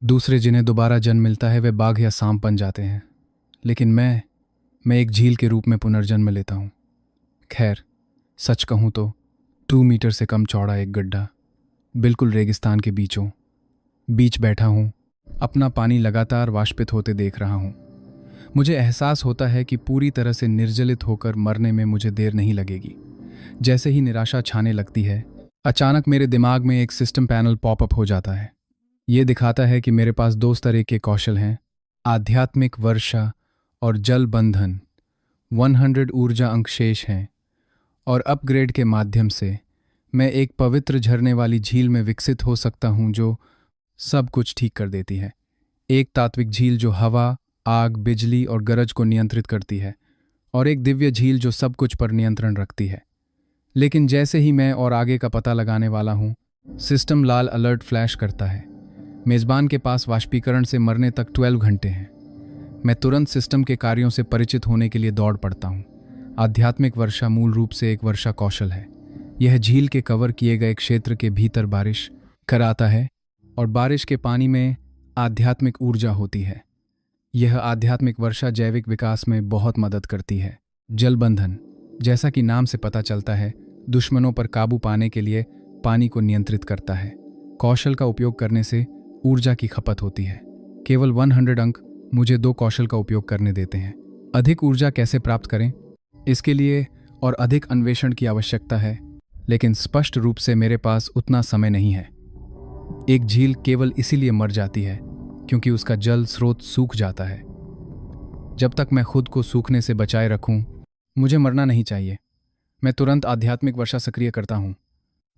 दूसरे जिन्हें दोबारा जन्म मिलता है वे बाघ या सांप बन जाते हैं, लेकिन मैं एक झील के रूप में पुनर्जन्म लेता हूँ। खैर, सच कहूँ तो 2 मीटर से कम चौड़ा एक गड्ढा, बिल्कुल रेगिस्तान के बीच बैठा हूँ। अपना पानी लगातार वाष्पित होते देख रहा हूँ। मुझे एहसास होता है कि पूरी तरह से निर्जलित होकर मरने में मुझे देर नहीं लगेगी। जैसे ही निराशा छाने लगती है, अचानक मेरे दिमाग में एक सिस्टम पैनल पॉपअप हो जाता है। ये दिखाता है कि मेरे पास दो तरह के कौशल हैं: आध्यात्मिक वर्षा और जल बंधन। 100 ऊर्जा अंक शेष हैं और अपग्रेड के माध्यम से मैं एक पवित्र झरने वाली झील में विकसित हो सकता हूँ जो सब कुछ ठीक कर देती है। एक तात्विक झील जो हवा, आग, बिजली और गरज को नियंत्रित करती है, और एक दिव्य झील जो सब कुछ पर नियंत्रण रखती है। लेकिन जैसे ही मैं और आगे का पता लगाने वाला हूँ, सिस्टम लाल अलर्ट फ्लैश करता है। मेज़बान के पास वाष्पीकरण से मरने तक 12 घंटे हैं। मैं तुरंत सिस्टम के कार्यों से परिचित होने के लिए दौड़ पड़ता हूँ। आध्यात्मिक वर्षा मूल रूप से एक वर्षा कौशल है। यह झील के कवर किए गए क्षेत्र के भीतर बारिश कराता है और बारिश के पानी में आध्यात्मिक ऊर्जा होती है। यह आध्यात्मिक वर्षा जैविक विकास में बहुत मदद करती है। जल बंधन, जैसा कि नाम से पता चलता है, दुश्मनों पर काबू पाने के लिए पानी को नियंत्रित करता है। कौशल का उपयोग करने से ऊर्जा की खपत होती है। केवल 100 अंक मुझे 2 कौशल का उपयोग करने देते हैं। अधिक ऊर्जा कैसे प्राप्त करें, इसके लिए और अधिक अन्वेषण की आवश्यकता है, लेकिन स्पष्ट रूप से मेरे पास उतना समय नहीं है। एक झील केवल इसीलिए मर जाती है क्योंकि उसका जल स्रोत सूख जाता है। जब तक मैं खुद को सूखने से बचाए रखूं, मुझे मरना नहीं चाहिए। मैं तुरंत आध्यात्मिक वर्षा सक्रिय करता हूं।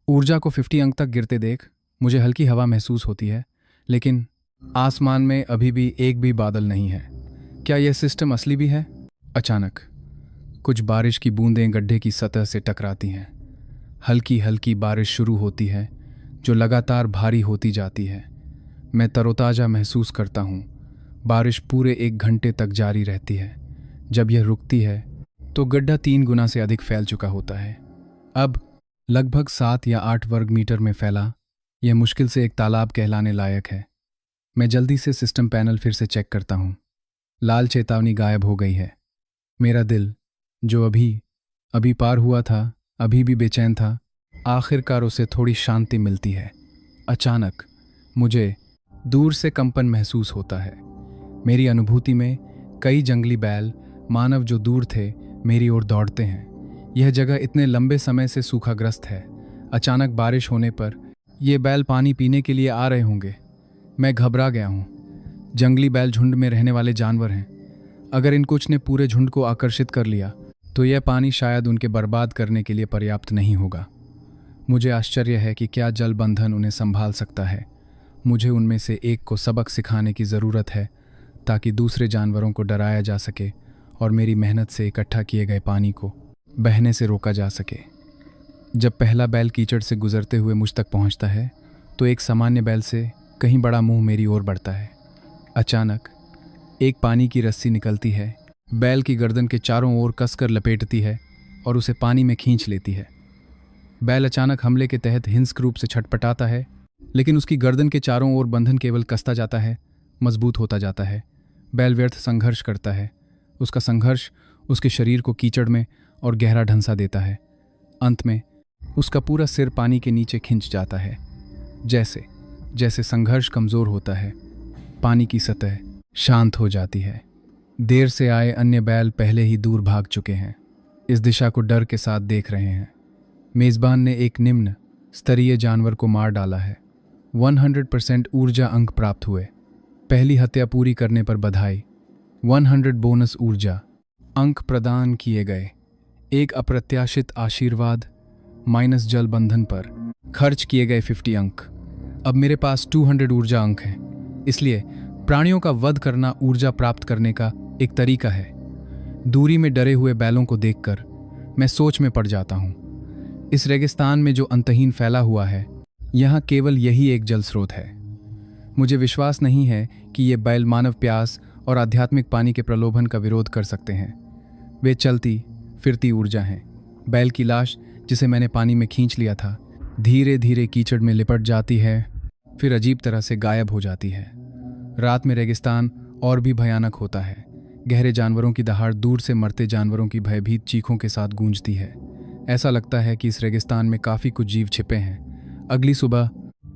ऊर्जा को 50 अंक तक गिरते देख मुझे हल्की हवा महसूस होती है, लेकिन आसमान में अभी भी एक भी बादल नहीं है। क्या यह सिस्टम असली भी है? अचानक कुछ बारिश की बूंदें गड्ढे की सतह से टकराती हैं। हल्की हल्की बारिश शुरू होती है जो लगातार भारी होती जाती है। मैं तरोताज़ा महसूस करता हूँ। बारिश पूरे 1 घंटे तक जारी रहती है। जब यह रुकती है तो गड्ढा 3 गुना से अधिक फैल चुका होता है। अब लगभग 7 या 8 वर्ग मीटर में फैला यह मुश्किल से एक तालाब कहलाने लायक है। मैं जल्दी से सिस्टम पैनल फिर से चेक करता हूँ। लाल चेतावनी गायब हो गई है। मेरा दिल, जो अभी पार हुआ था, अभी भी बेचैन था। आखिरकार उसे थोड़ी शांति मिलती है। अचानक मुझे दूर से कंपन महसूस होता है। मेरी अनुभूति में कई जंगली बैल, मानव जो दूर थे, मेरी ओर दौड़ते हैं। यह जगह इतने लंबे समय से सूखाग्रस्त है। अचानक बारिश होने पर ये बैल पानी पीने के लिए आ रहे होंगे। मैं घबरा गया हूँ। जंगली बैल झुंड में रहने वाले जानवर हैं। अगर इन कुछ ने पूरे झुंड को आकर्षित कर लिया तो यह पानी शायद उनके बर्बाद करने के लिए पर्याप्त नहीं होगा। मुझे आश्चर्य है कि क्या जल बंधन उन्हें संभाल सकता है। मुझे उनमें से एक को सबक सिखाने की ज़रूरत है ताकि दूसरे जानवरों को डराया जा सके और मेरी मेहनत से इकट्ठा किए गए पानी को बहने से रोका जा सके। जब पहला बैल कीचड़ से गुजरते हुए मुझ तक पहुंचता है तो एक सामान्य बैल से कहीं बड़ा मुंह मेरी ओर बढ़ता है। अचानक एक पानी की रस्सी निकलती है, बैल की गर्दन के चारों ओर कसकर लपेटती है और उसे पानी में खींच लेती है। बैल अचानक हमले के तहत हिंसक रूप से छटपटाता है, लेकिन उसकी गर्दन के चारों ओर बंधन केवल कसता जाता है, मजबूत होता जाता है। बैल व्यर्थ संघर्ष करता है। उसका संघर्ष उसके शरीर को कीचड़ में और गहरा ढंसा देता है। अंत में उसका पूरा सिर पानी के नीचे खिंच जाता है। जैसे जैसे संघर्ष कमज़ोर होता है, पानी की सतह शांत हो जाती है। देर से आए अन्य बैल पहले ही दूर भाग चुके हैं, इस दिशा को डर के साथ देख रहे हैं। मेज़बान ने एक निम्न स्तरीय जानवर को मार डाला है। 100% ऊर्जा अंक प्राप्त हुए। पहली हत्या पूरी करने पर बधाई। 100 बोनस ऊर्जा अंक प्रदान किए गए। एक अप्रत्याशित आशीर्वाद माइनस जल बंधन पर खर्च किए गए 50 अंक। अब मेरे पास 200 ऊर्जा अंक हैं। इसलिए प्राणियों का वध करना ऊर्जा प्राप्त करने का एक तरीका है। दूरी में डरे हुए बैलों को देखकर मैं सोच में पड़ जाता हूँ। इस रेगिस्तान में जो अंतहीन फैला हुआ है, यहाँ केवल यही एक जल स्रोत है। मुझे विश्वास नहीं है कि ये बैल मानव प्यास और आध्यात्मिक पानी के प्रलोभन का विरोध कर सकते हैं। वे चलती फिरती ऊर्जा हैं। बैल की लाश, जिसे मैंने पानी में खींच लिया था, धीरे धीरे कीचड़ में लिपट जाती है, फिर अजीब तरह से गायब हो जाती है। रात में रेगिस्तान और भी भयानक होता है। गहरे जानवरों की दहाड़ दूर से मरते जानवरों की भयभीत चीखों के साथ गूंजती है। ऐसा लगता है कि इस रेगिस्तान में काफ़ी कुछ जीव छिपे हैं। अगली सुबह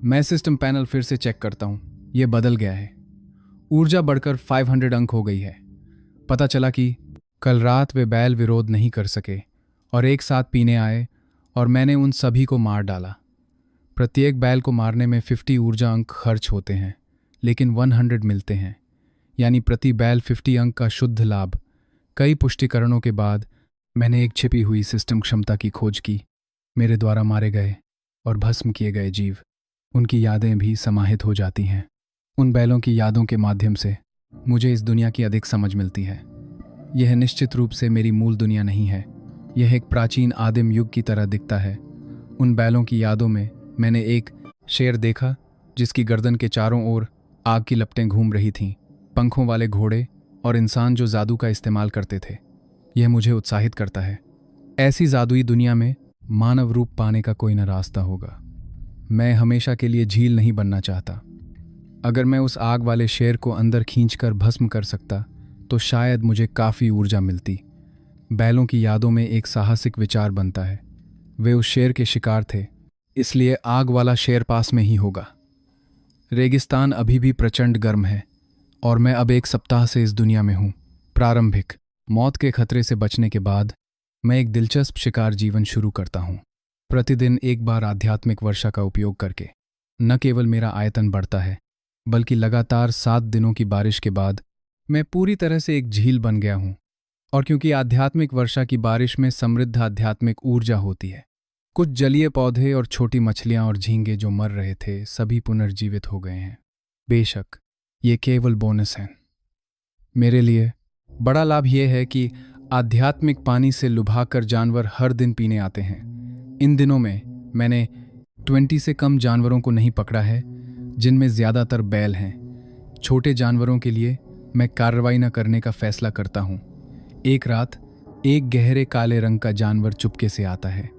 मैं सिस्टम पैनल फिर से चेक करता हूँ। यह बदल गया है। ऊर्जा बढ़कर 500 अंक हो गई है। पता चला कि कल रात वे बैल विरोध नहीं कर सके और एक साथ पीने आए और मैंने उन सभी को मार डाला। प्रत्येक बैल को मारने में 50 ऊर्जा अंक खर्च होते हैं, लेकिन 100 मिलते हैं, यानी प्रति बैल 50 अंक का शुद्ध लाभ। कई पुष्टिकरणों के बाद मैंने एक छिपी हुई सिस्टम क्षमता की खोज की। मेरे द्वारा मारे गए और भस्म किए गए जीव, उनकी यादें भी समाहित हो जाती हैं। उन बैलों की यादों के माध्यम से मुझे इस दुनिया की अधिक समझ मिलती है। यह निश्चित रूप से मेरी मूल दुनिया नहीं है। यह एक प्राचीन आदिम युग की तरह दिखता है। उन बैलों की यादों में मैंने एक शेर देखा जिसकी गर्दन के चारों ओर आग की लपटें घूम रही थीं, पंखों वाले घोड़े और इंसान जो जादू का इस्तेमाल करते थे। यह मुझे उत्साहित करता है। ऐसी जादुई दुनिया में मानव रूप पाने का कोई न रास्ता होगा। मैं हमेशा के लिए झील नहीं बनना चाहता। अगर मैं उस आग वाले शेर को अंदर खींचकर भस्म कर सकता तो शायद मुझे काफ़ी ऊर्जा मिलती। बैलों की यादों में एक साहसिक विचार बनता है। वे उस शेर के शिकार थे, इसलिए आग वाला शेर पास में ही होगा। रेगिस्तान अभी भी प्रचंड गर्म है और मैं अब एक सप्ताह से इस दुनिया में हूँ। प्रारंभिक मौत के खतरे से बचने के बाद मैं एक दिलचस्प शिकार जीवन शुरू करता हूँ। प्रतिदिन एक बार आध्यात्मिक वर्षा का उपयोग करके न केवल मेरा आयतन बढ़ता है, बल्कि लगातार 7 दिनों की बारिश के बाद मैं पूरी तरह से एक झील बन गया हूँ। और क्योंकि आध्यात्मिक वर्षा की बारिश में समृद्ध आध्यात्मिक ऊर्जा होती है, कुछ जलीय पौधे और छोटी मछलियां और झींगे जो मर रहे थे सभी पुनर्जीवित हो गए हैं। बेशक ये केवल बोनस है। मेरे लिए बड़ा लाभ यह है कि आध्यात्मिक पानी से लुभाकर जानवर हर दिन पीने आते हैं। इन दिनों में मैंने 20 से कम जानवरों को नहीं पकड़ा है, जिनमें ज़्यादातर बैल हैं। छोटे जानवरों के लिए मैं कार्रवाई न करने का फैसला करता हूँ। एक रात एक गहरे काले रंग का जानवर चुपके से आता है।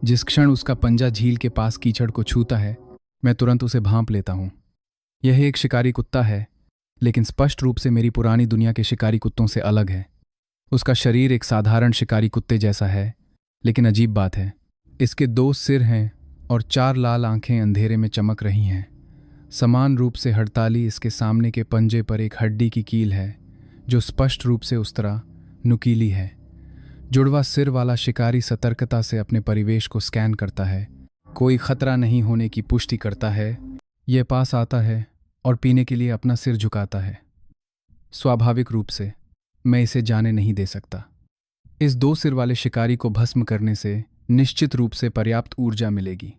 जिस क्षण उसका पंजा झील के पास कीचड़ को छूता है, मैं तुरंत उसे भांप लेता हूँ। यह एक शिकारी कुत्ता है, लेकिन स्पष्ट रूप से मेरी पुरानी दुनिया के शिकारी कुत्तों से अलग है। उसका शरीर एक साधारण शिकारी कुत्ते जैसा है, लेकिन अजीब बात है, इसके 2 सिर हैं और 4 लाल आंखें अंधेरे में चमक रही हैं। समान रूप से हड़ताली इसके सामने के पंजे पर एक हड्डी की कील है, जो स्पष्ट रूप से उस तरह नुकीली है। जुड़वा सिर वाला शिकारी सतर्कता से अपने परिवेश को स्कैन करता है, कोई खतरा नहीं होने की पुष्टि करता है। यह पास आता है और पीने के लिए अपना सिर झुकाता है। स्वाभाविक रूप से मैं इसे जाने नहीं दे सकता। इस 2 सिर वाले शिकारी को भस्म करने से निश्चित रूप से पर्याप्त ऊर्जा मिलेगी।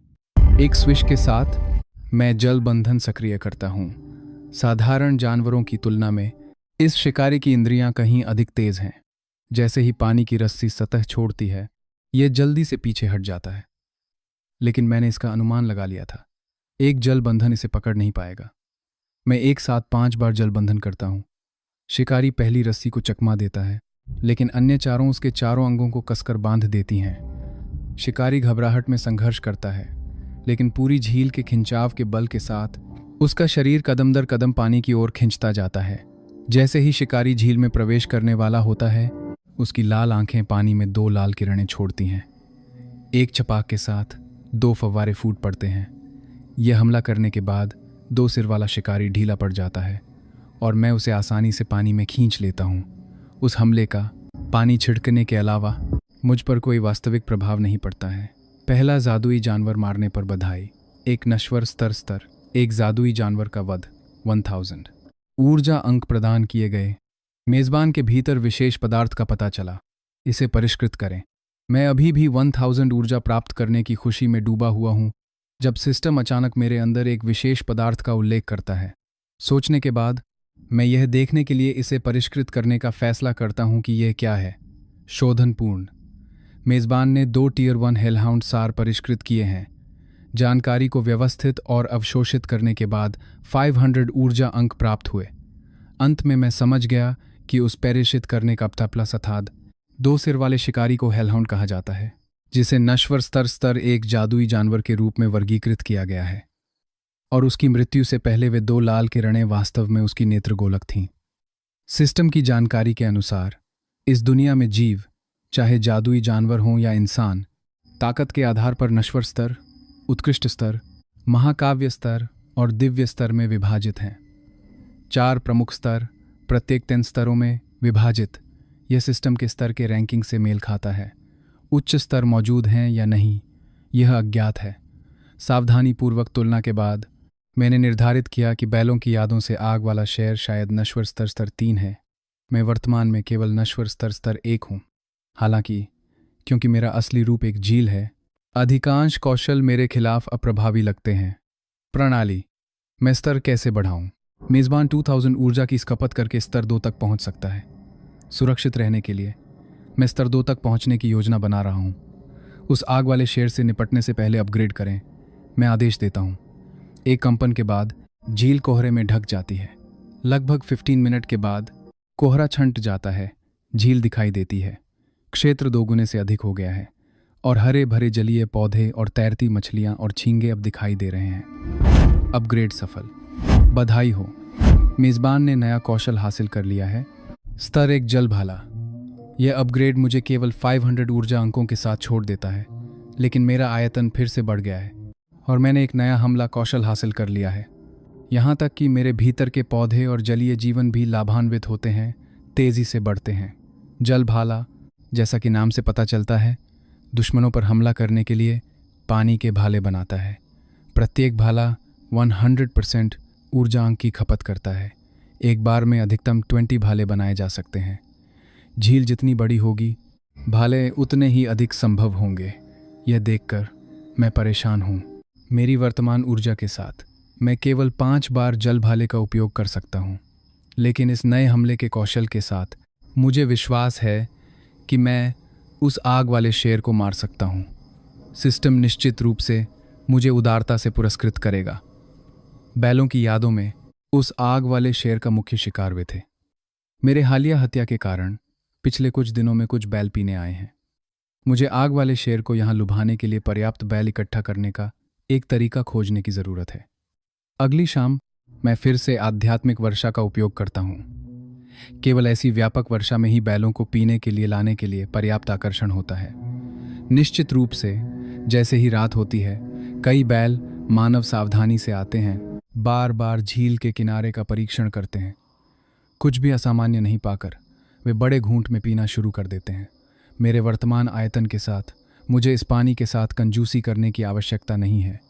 एक स्विच के साथ मैं जल बंधन सक्रिय करता हूँ। साधारण जानवरों की तुलना में इस शिकारी की इंद्रियां कहीं अधिक तेज हैं। जैसे ही पानी की रस्सी सतह छोड़ती है, यह जल्दी से पीछे हट जाता है। लेकिन मैंने इसका अनुमान लगा लिया था। एक जल बंधन इसे पकड़ नहीं पाएगा। मैं एक साथ 5 बार जल बंधन करता हूँ। शिकारी पहली रस्सी को चकमा देता है, लेकिन अन्य चारों उसके चारों अंगों को कसकर बांध देती हैं। शिकारी घबराहट में संघर्ष करता है, लेकिन पूरी झील के खिंचाव के बल के साथ उसका शरीर कदम दर कदम पानी की ओर खिंचता जाता है। जैसे ही शिकारी झील में प्रवेश करने वाला होता है, उसकी लाल आंखें पानी में 2 लाल किरणें छोड़ती हैं। एक छपाक के साथ 2 फव्वारे फूट पड़ते हैं। यह हमला करने के बाद 2 सिर वाला शिकारी ढीला पड़ जाता है और मैं उसे आसानी से पानी में खींच लेता हूँ। उस हमले का पानी छिड़कने के अलावा मुझ पर कोई वास्तविक प्रभाव नहीं पड़ता है। पहला जादुई जानवर मारने पर बधाई। एक नश्वर स्तर एक जादुई जानवर का वध। 1000 ऊर्जा अंक प्रदान किए गए। मेज़बान के भीतर विशेष पदार्थ का पता चला। इसे परिष्कृत करें। मैं अभी भी 1000 ऊर्जा प्राप्त करने की खुशी में डूबा हुआ हूँ जब सिस्टम अचानक मेरे अंदर एक विशेष पदार्थ का उल्लेख करता है। सोचने के बाद मैं यह देखने के लिए इसे परिष्कृत करने का फैसला करता हूँ कि यह क्या है। शोधन पूर्ण। मेज़बान ने 2 टियर 1 हेलहाउंड सार परिष्कृत किए हैं। जानकारी को व्यवस्थित और अवशोषित करने के बाद 500 ऊर्जा अंक प्राप्त हुए। अंत में मैं समझ गया कि उस परिष्कृत करने का प्लस अर्थात 2 सिर वाले शिकारी को हेलहाउंड कहा जाता है, जिसे नश्वर स्तर एक जादुई जानवर के रूप में वर्गीकृत किया गया है। और उसकी मृत्यु से पहले वे दो लाल किरणें वास्तव में उसकी नेत्रगोलक थीं। सिस्टम की जानकारी के अनुसार इस दुनिया में जीव, चाहे जादुई जानवर हों या इंसान, ताकत के आधार पर नश्वर स्तर, उत्कृष्ट स्तर, महाकाव्य स्तर और दिव्य स्तर में विभाजित हैं। 4 प्रमुख स्तर, प्रत्येक 3 स्तरों में विभाजित, यह सिस्टम के स्तर के रैंकिंग से मेल खाता है। उच्च स्तर मौजूद हैं या नहीं, यह अज्ञात है। सावधानीपूर्वक तुलना के बाद मैंने निर्धारित किया कि बैलों की यादों से आग वाला शहर शायद नश्वर स्तर 3 है। मैं वर्तमान में केवल नश्वर स्तर 1 हूँ। हालांकि क्योंकि मेरा असली रूप एक झील है, अधिकांश कौशल मेरे खिलाफ अप्रभावी लगते हैं। प्रणाली, मैं स्तर कैसे बढ़ाऊं? मेज़बान 2000 ऊर्जा की खपत करके स्तर 2 तक पहुंच सकता है। सुरक्षित रहने के लिए मैं स्तर 2 तक पहुंचने की योजना बना रहा हूं। उस आग वाले शेर से निपटने से पहले अपग्रेड करें। मैं आदेश देता हूं। एक कंपन के बाद झील कोहरे में ढक जाती है। लगभग 15 मिनट के बाद कोहरा छंट जाता है। झील दिखाई देती है। क्षेत्र 2 गुने से अधिक हो गया है और हरे भरे जलीय पौधे और तैरती मछलियां और झींगे अब दिखाई दे रहे हैं। अपग्रेड सफल। बधाई हो, मेज़बान ने नया कौशल हासिल कर लिया है। स्तर 1 जल भाला। यह अपग्रेड मुझे केवल 500 ऊर्जा अंकों के साथ छोड़ देता है, लेकिन मेरा आयतन फिर से बढ़ गया है और मैंने एक नया हमला कौशल हासिल कर लिया है। यहाँ तक कि मेरे भीतर के पौधे और जलीय जीवन भी लाभान्वित होते हैं, तेज़ी से बढ़ते हैं। जल भाला, जैसा कि नाम से पता चलता है, दुश्मनों पर हमला करने के लिए पानी के भाले बनाता है। प्रत्येक भाला 100% ऊर्जा अंक की खपत करता है। एक बार में अधिकतम 20 भाले बनाए जा सकते हैं। झील जितनी बड़ी होगी, भाले उतने ही अधिक संभव होंगे। यह देखकर मैं परेशान हूँ। मेरी वर्तमान ऊर्जा के साथ मैं केवल 5 बार जल भाले का उपयोग कर सकता हूँ, लेकिन इस नए हमले के कौशल के साथ मुझे विश्वास है कि मैं उस आग वाले शेर को मार सकता हूँ। सिस्टम निश्चित रूप से मुझे उदारता से पुरस्कृत करेगा। बैलों की यादों में उस आग वाले शेर का मुख्य शिकार वे थे। मेरे हालिया हत्या के कारण पिछले कुछ दिनों में कुछ बैल पीने आए हैं। मुझे आग वाले शेर को यहाँ लुभाने के लिए पर्याप्त बैल इकट्ठा करने का एक तरीका खोजने की ज़रूरत है। अगली शाम मैं फिर से आध्यात्मिक वर्षा का उपयोग करता हूँ। केवल ऐसी व्यापक वर्षा में ही बैलों को पीने के लिए लाने के लिए पर्याप्त आकर्षण होता है। निश्चित रूप से जैसे ही रात होती है, कई बैल मानव सावधानी से आते हैं, बार बार झील के किनारे का परीक्षण करते हैं। कुछ भी असामान्य नहीं पाकर वे बड़े घूंट में पीना शुरू कर देते हैं। मेरे वर्तमान आयतन के साथ मुझे इस पानी के साथ कंजूसी करने की आवश्यकता नहीं है।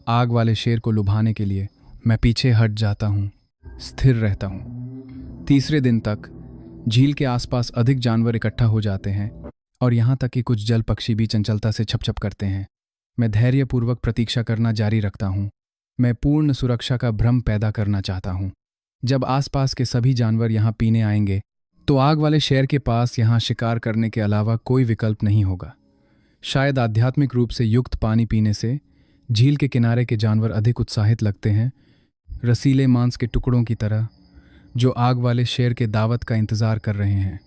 आग वाले शेर को लुभाने के लिए मैं पीछे हट जाता हूँ, स्थिर रहता हूँ। तीसरे दिन तक झील के आसपास अधिक जानवर इकट्ठा हो जाते हैं और यहाँ तक कि कुछ जल पक्षी भी चंचलता से छप-छप करते हैं। मैं धैर्यपूर्वक प्रतीक्षा करना जारी रखता हूँ। मैं पूर्ण सुरक्षा का भ्रम पैदा करना चाहता हूँ। जब आसपास के सभी जानवर यहाँ पीने आएंगे, तो आग वाले शेर के पास यहाँ शिकार करने के अलावा कोई विकल्प नहीं होगा। शायद आध्यात्मिक रूप से युक्त पानी पीने से झील के किनारे के जानवर अधिक उत्साहित लगते हैं, रसीले मांस के टुकड़ों की तरह, जो आग वाले शेर के दावत का इंतज़ार कर रहे हैं।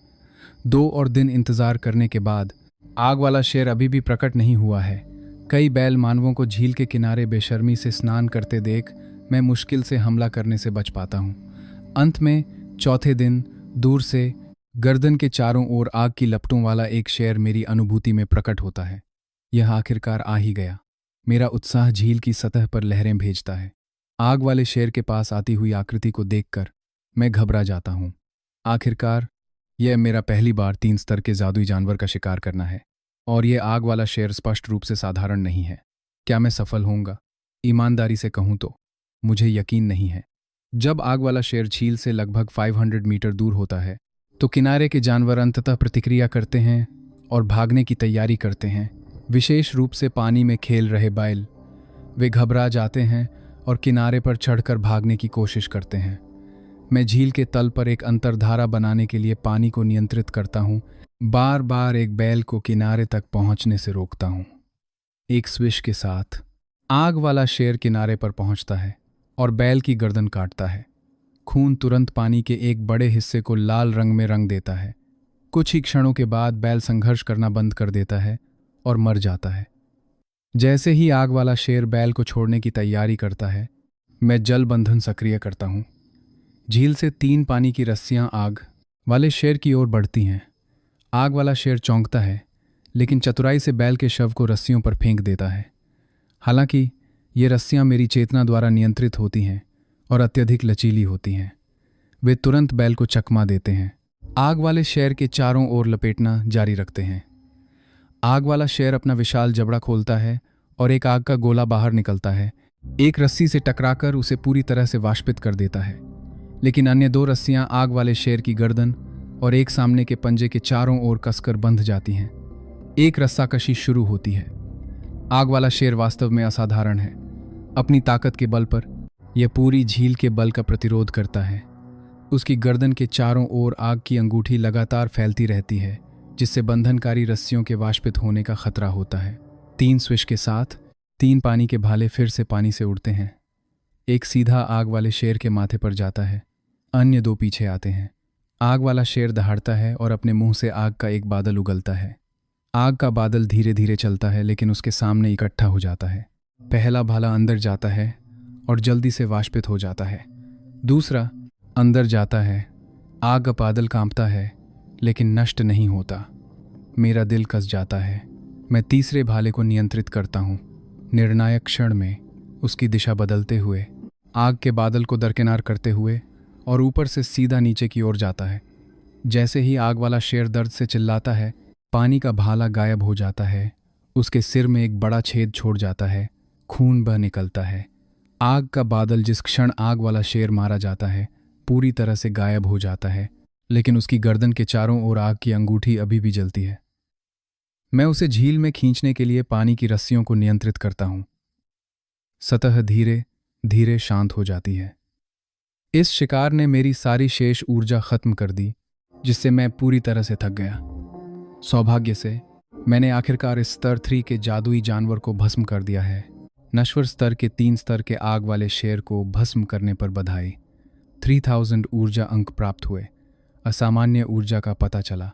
2 और दिन इंतज़ार करने के बाद आग वाला शेर अभी भी प्रकट नहीं हुआ है। कई बैल मानवों को झील के किनारे बेशर्मी से स्नान करते देख मैं मुश्किल से हमला करने से बच पाता हूँ। अंत में चौथे दिन दूर से गर्दन के चारों ओर आग की लपटों वाला एक शेर मेरी अनुभूति में प्रकट होता है। यह आखिरकार आ ही गया। मेरा उत्साह झील की सतह पर लहरें भेजता है। आग वाले शेर के पास आती हुई आकृति को देखकर मैं घबरा जाता हूँ। आखिरकार यह मेरा पहली बार 3 स्तर के जादुई जानवर का शिकार करना है और यह आग वाला शेर स्पष्ट रूप से साधारण नहीं है। क्या मैं सफल होऊंगा? ईमानदारी से कहूँ तो मुझे यकीन नहीं है। जब आग वाला शेर झील से लगभग 500 मीटर दूर होता है, तो किनारे के जानवर अंततः प्रतिक्रिया करते हैं और भागने की तैयारी करते हैं। विशेष रूप से पानी में खेल रहे बैल, वे घबरा जाते हैं और किनारे पर चढ़कर भागने की कोशिश करते हैं। मैं झील के तल पर एक अंतर्धारा बनाने के लिए पानी को नियंत्रित करता हूँ। बार बार एक बैल को किनारे तक पहुँचने से रोकता हूँ। एक स्विश के साथ आग वाला शेर किनारे पर पहुँचता है और बैल की गर्दन काटता है। खून तुरंत पानी के एक बड़े हिस्से को लाल रंग में रंग देता है। कुछ ही क्षणों के बाद बैल संघर्ष करना बंद कर देता है और मर जाता है। जैसे ही आग वाला शेर बैल को छोड़ने की तैयारी करता है, मैं जल बंधन सक्रिय करता हूँ। झील से 3 पानी की रस्सियां आग वाले शेर की ओर बढ़ती हैं। आग वाला शेर चौंकता है, लेकिन चतुराई से बैल के शव को रस्सियों पर फेंक देता है। हालांकि ये रस्सियां मेरी चेतना द्वारा नियंत्रित होती हैं और अत्यधिक लचीली होती हैं। वे तुरंत बैल को चकमा देते हैं। आग वाले शेर के चारों ओर लपेटना जारी रखते हैं। आग वाला शेर अपना विशाल जबड़ा खोलता है और एक आग का गोला बाहर निकलता है। एक रस्सी से टकराकर उसे पूरी तरह से वाष्पित कर देता है, लेकिन अन्य 2 रस्सियां आग वाले शेर की गर्दन और एक सामने के पंजे के चारों ओर कसकर बंध जाती हैं। एक रस्साकशी शुरू होती है। आग वाला शेर वास्तव में असाधारण है। अपनी ताकत के बल पर यह पूरी झील के बल का प्रतिरोध करता है। उसकी गर्दन के चारों ओर आग की अंगूठी लगातार फैलती रहती है, जिससे बंधनकारी रस्सियों के वाष्पित होने का खतरा होता है। 3 स्विश के साथ 3 पानी के भाले फिर से पानी से उड़ते हैं। एक सीधा आग वाले शेर के माथे पर जाता है, अन्य 2 पीछे आते हैं। आग वाला शेर दहाड़ता है और अपने मुंह से आग का एक बादल उगलता है। आग का बादल धीरे धीरे चलता है, लेकिन उसके सामने इकट्ठा हो जाता है। पहला भाला अंदर जाता है और जल्दी से वाष्पित हो जाता है। दूसरा अंदर जाता है। आग का बादल कांपता है, लेकिन नष्ट नहीं होता। मेरा दिल कस जाता है। मैं तीसरे भाले को नियंत्रित करता हूँ। निर्णायक क्षण में उसकी दिशा बदलते हुए, आग के बादल को दरकिनार करते हुए और ऊपर से सीधा नीचे की ओर जाता है। जैसे ही आग वाला शेर दर्द से चिल्लाता है, पानी का भाला गायब हो जाता है। उसके सिर में एक बड़ा छेद छोड़ जाता है। खून बह निकलता है। आग का बादल जिस क्षण आग वाला शेर मारा जाता है, पूरी तरह से गायब हो जाता है, लेकिन उसकी गर्दन के चारों ओर आग की अंगूठी अभी भी जलती है। मैं उसे झील में खींचने के लिए पानी की रस्सियों को नियंत्रित करता हूं। सतह धीरे धीरे शांत हो जाती है। इस शिकार ने मेरी सारी शेष ऊर्जा खत्म कर दी, जिससे मैं पूरी तरह से थक गया। सौभाग्य से मैंने आखिरकार इस स्तर 3 के जादुई जानवर को भस्म कर दिया है। नश्वर स्तर के 3 स्तर के आग वाले शेर को भस्म करने पर बधाई। 3000 ऊर्जा अंक प्राप्त हुए। असामान्य ऊर्जा का पता चला।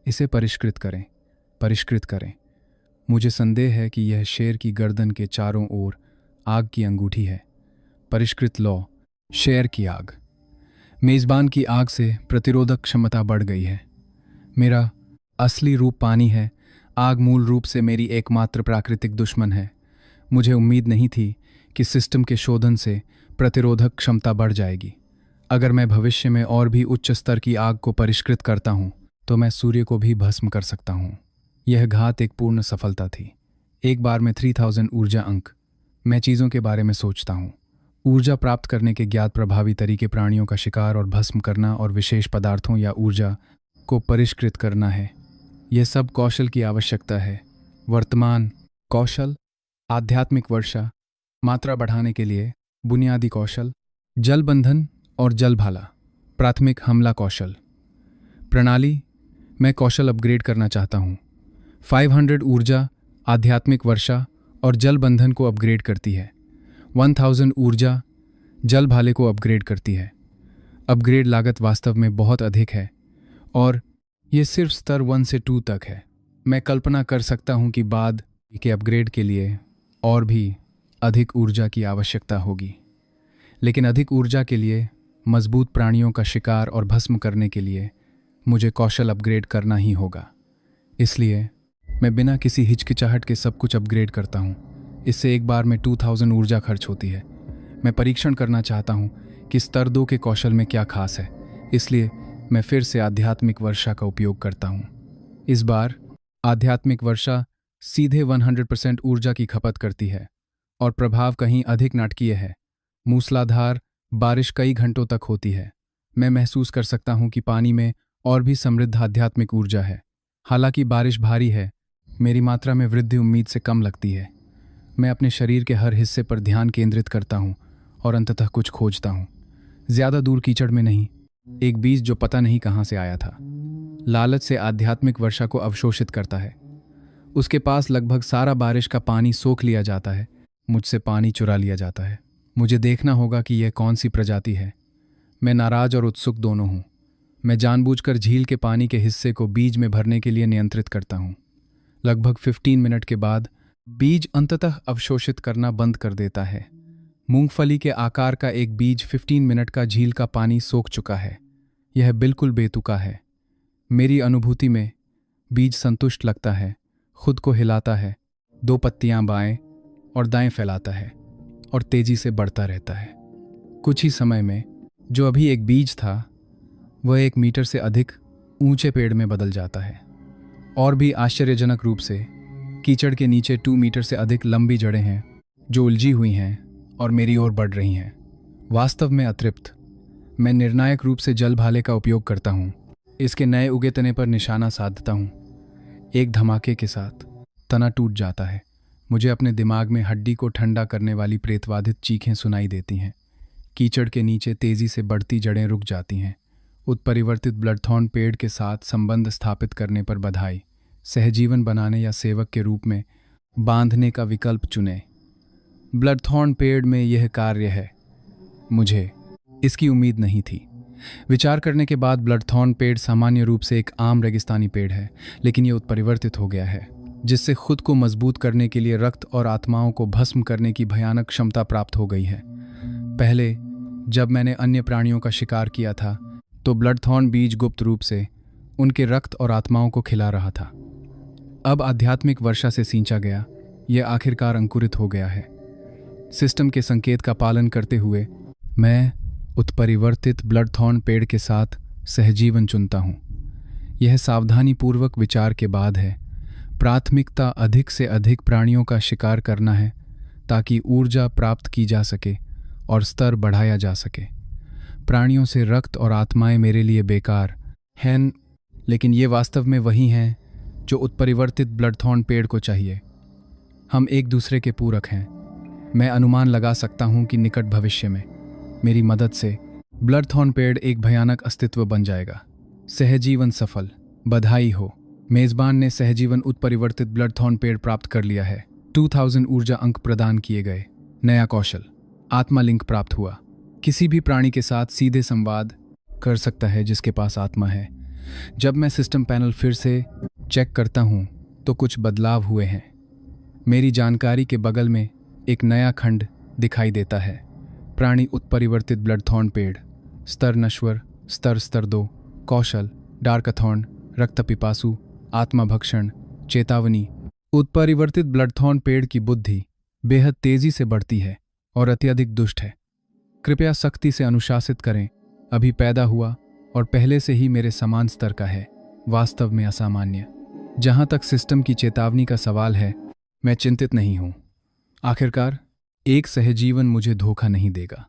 इसे परिष्कृत करें, परिष्कृत करें। मुझे संदेह है कि यह शेर की गर्दन के चारों ओर आग की अंगूठी है। परिष्कृत लौ, शेर की आग। मेजबान की आग से प्रतिरोधक क्षमता बढ़ गई है। मेरा असली रूप पानी है। आग मूल रूप से मेरी एकमात्र प्राकृतिक दुश्मन है। मुझे उम्मीद नहीं थी कि सिस्टम के शोधन से प्रतिरोधक क्षमता बढ़ जाएगी। अगर मैं भविष्य में और भी उच्च स्तर की आग को परिष्कृत करता हूं, तो मैं सूर्य को भी भस्म कर सकता हूं। यह घात एक पूर्ण सफलता थी। एक बार में 3000 ऊर्जा अंक। मैं चीज़ों के बारे में सोचता हूं। ऊर्जा प्राप्त करने के ज्ञात प्रभावी तरीके प्राणियों का शिकार और भस्म करना और विशेष पदार्थों या ऊर्जा को परिष्कृत करना है। यह सब कौशल की आवश्यकता है। वर्तमान कौशल, आध्यात्मिक वर्षा, मात्रा बढ़ाने के लिए बुनियादी कौशल, जल बंधन और जल भाला, प्राथमिक हमला कौशल। प्रणाली, मैं कौशल अपग्रेड करना चाहता हूँ। 500 ऊर्जा आध्यात्मिक वर्षा और जल बंधन को अपग्रेड करती है। 1000 ऊर्जा जल भाले को अपग्रेड करती है। अपग्रेड लागत वास्तव में बहुत अधिक है और ये सिर्फ स्तर 1 से 2 तक है। मैं कल्पना कर सकता हूँ कि बाद के अपग्रेड के लिए और भी अधिक ऊर्जा की आवश्यकता होगी, लेकिन अधिक ऊर्जा के लिए मजबूत प्राणियों का शिकार और भस्म करने के लिए मुझे कौशल अपग्रेड करना ही होगा। इसलिए मैं बिना किसी हिचकिचाहट के सब कुछ अपग्रेड करता हूँ। इससे एक बार में 2000 ऊर्जा खर्च होती है। मैं परीक्षण करना चाहता हूँ कि स्तर 2 के कौशल में क्या खास है, इसलिए मैं फिर से आध्यात्मिक वर्षा का उपयोग करता हूँ। इस बार आध्यात्मिक वर्षा सीधे 100% ऊर्जा की खपत करती है और प्रभाव कहीं अधिक नाटकीय है। मूसलाधार बारिश कई घंटों तक होती है। मैं महसूस कर सकता हूँ कि पानी में और भी समृद्ध आध्यात्मिक ऊर्जा है। हालांकि बारिश भारी है, मेरी मात्रा में वृद्धि उम्मीद से कम लगती है। मैं अपने शरीर के हर हिस्से पर ध्यान केंद्रित करता हूँ और अंततः कुछ खोजता हूँ। ज़्यादा दूर कीचड़ में नहीं, एक बीज जो पता नहीं कहाँ से आया था। लालच से आध्यात्मिक वर्षा को अवशोषित करता है। उसके पास लगभग सारा बारिश का पानी सोख लिया जाता है। मुझसे पानी चुरा लिया जाता है। मुझे देखना होगा कि यह कौन सी प्रजाति है। मैं नाराज और उत्सुक दोनों हूँ। मैं जानबूझकर झील के पानी के हिस्से को बीज में भरने के लिए नियंत्रित करता हूँ। लगभग 15 मिनट के बाद बीज अंततः अवशोषित करना बंद कर देता है। मूंगफली के आकार का एक बीज 15 मिनट का झील का पानी सोख चुका है। यह बिल्कुल बेतुका है। मेरी अनुभूति में बीज संतुष्ट लगता है, खुद को हिलाता है, 2 पत्तियां बाएं और दाएं फैलाता है और तेजी से बढ़ता रहता है। कुछ ही समय में जो अभी एक बीज था वह 1 मीटर से अधिक ऊंचे पेड़ में बदल जाता है। और भी आश्चर्यजनक रूप से कीचड़ के नीचे 2 मीटर से अधिक लंबी जड़ें हैं जो उलझी हुई हैं और मेरी ओर बढ़ रही हैं। वास्तव में अतृप्त, मैं निर्णायक रूप से जल भाले का उपयोग करता हूँ। इसके नए उगे तने पर निशाना साधता हूँ। एक धमाके के साथ तना टूट जाता है। मुझे अपने दिमाग में हड्डी को ठंडा करने वाली प्रेतवाधित चीखें सुनाई देती हैं। कीचड़ के नीचे तेजी से बढ़ती जड़ें रुक जाती हैं। उत्परिवर्तित ब्लडथॉर्न पेड़ के साथ संबंध स्थापित करने पर बधाई। सहजीवन बनाने या सेवक के रूप में बांधने का विकल्प चुनें। ब्लडथॉर्न पेड़ में यह कार्य है। मुझे इसकी उम्मीद नहीं थी। विचार करने के बाद ब्लडथॉर्न पेड़ सामान्य रूप से एक आम रेगिस्तानी पेड़ है, लेकिन यह उत्परिवर्तित हो गया है, जिससे खुद को मजबूत करने के लिए रक्त और आत्माओं को भस्म करने की भयानक क्षमता प्राप्त हो गई है। पहले जब मैंने अन्य प्राणियों का शिकार किया था तो ब्लडथॉर्न बीज गुप्त रूप से उनके रक्त और आत्माओं को खिला रहा था। अब आध्यात्मिक वर्षा से सींचा गया, यह आखिरकार अंकुरित हो गया है। सिस्टम के संकेत का पालन करते हुए मैं उत्परिवर्तित ब्लडथॉर्न पेड़ के साथ सहजीवन चुनता हूँ। यह सावधानीपूर्वक विचार के बाद है। प्राथमिकता अधिक से अधिक प्राणियों का शिकार करना है ताकि ऊर्जा प्राप्त की जा सके और स्तर बढ़ाया जा सके। प्राणियों से रक्त और आत्माएं मेरे लिए बेकार हैं, लेकिन ये वास्तव में वही हैं जो उत्परिवर्तित ब्लडथॉर्न पेड़ को चाहिए। हम एक दूसरे के पूरक हैं। मैं अनुमान लगा सकता हूँ कि निकट भविष्य में मेरी मदद से ब्लडथॉर्न पेड़ एक भयानक अस्तित्व बन जाएगा। सहजीवन सफल। बधाई हो, मेजबान ने सहजीवन उत्परिवर्तित ब्लडथॉर्न पेड़ प्राप्त कर लिया है। 2000 ऊर्जा अंक प्रदान किए गए। नया कौशल, आत्मा लिंक प्राप्त हुआ। किसी भी प्राणी के साथ सीधे संवाद कर सकता है जिसके पास आत्मा है। जब मैं सिस्टम पैनल फिर से चेक करता हूँ तो कुछ बदलाव हुए हैं। मेरी जानकारी के बगल में एक नया खंड दिखाई देता है। प्राणी उत्परिवर्तित ब्लडथॉर्न पेड़, स्तर नश्वर, स्तर 2, कौशल, डार्कथॉर्न, रक्त पिपासु, आत्मभक्षण, चेतावनी। उत्परिवर्तित ब्लडथॉर्न पेड़ की बुद्धि बेहद तेजी से बढ़ती है और अत्यधिक दुष्ट है। कृपया सख्ती से अनुशासित करें। अभी पैदा हुआ और पहले से ही मेरे समान स्तर का है। वास्तव में असामान्य। जहां तक सिस्टम की चेतावनी का सवाल है, मैं चिंतित नहीं हूं। आखिरकार एक सहजीवन मुझे धोखा नहीं देगा।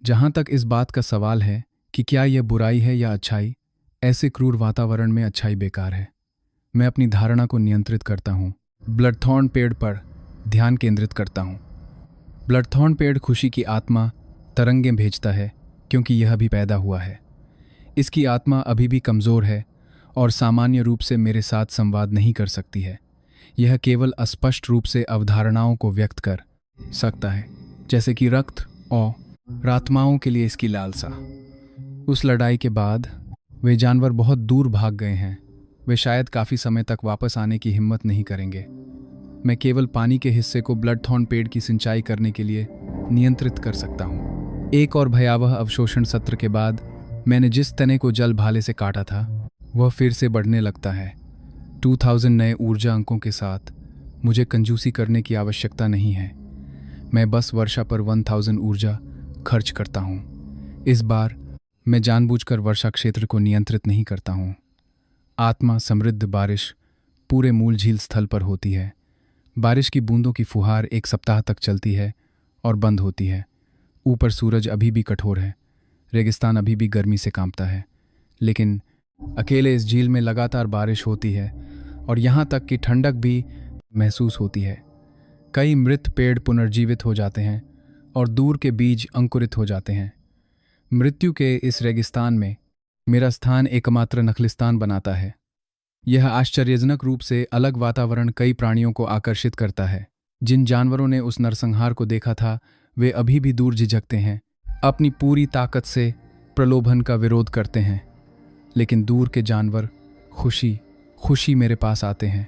जहां तक इस बात का सवाल है कि क्या यह बुराई है या अच्छाई, ऐसे क्रूर वातावरण में अच्छाई बेकार है। मैं अपनी धारणा को नियंत्रित करता हूं। ब्लडथॉर्न पेड़ पर ध्यान केंद्रित करता हूं। ब्लडथॉर्न पेड़ खुशी की आत्मा तरंगें भेजता है क्योंकि यह भी पैदा हुआ है। इसकी आत्मा अभी भी कमज़ोर है और सामान्य रूप से मेरे साथ संवाद नहीं कर सकती है। यह केवल अस्पष्ट रूप से अवधारणाओं को व्यक्त कर सकता है, जैसे कि रक्त और आत्माओं के लिए इसकी लालसा। उस लड़ाई के बाद वे जानवर बहुत दूर भाग गए हैं। वे शायद काफ़ी समय तक वापस आने की हिम्मत नहीं करेंगे। मैं केवल पानी के हिस्से को ब्लडथॉर्न पेड़ की सिंचाई करने के लिए नियंत्रित कर सकता हूँ। एक और भयावह अवशोषण सत्र के बाद मैंने जिस तने को जल भाले से काटा था वह फिर से बढ़ने लगता है। 2000 नए ऊर्जा अंकों के साथ मुझे कंजूसी करने की आवश्यकता नहीं है। मैं बस वर्षा पर 1000 ऊर्जा खर्च करता हूँ। इस बार मैं जानबूझकर वर्षा क्षेत्र को नियंत्रित नहीं करता हूँ। आत्मा समृद्ध बारिश पूरे मूल झील स्थल पर होती है। बारिश की बूंदों की फुहार 1 सप्ताह तक चलती है और बंद होती है। ऊपर सूरज अभी भी कठोर है। रेगिस्तान अभी भी गर्मी से कांपता है, लेकिन अकेले इस झील में लगातार बारिश होती है और यहाँ तक कि ठंडक भी महसूस होती है। कई मृत पेड़ पुनर्जीवित हो जाते हैं और दूर के बीज अंकुरित हो जाते हैं। मृत्यु के इस रेगिस्तान में मेरा स्थान एकमात्र नखलिस्तान बनाता है। यह आश्चर्यजनक रूप से अलग वातावरण कई प्राणियों को आकर्षित करता है। जिन जानवरों ने उस नरसंहार को देखा था वे अभी भी दूर झिझकते हैं, अपनी पूरी ताकत से प्रलोभन का विरोध करते हैं। लेकिन दूर के जानवर खुशी मेरे पास आते हैं।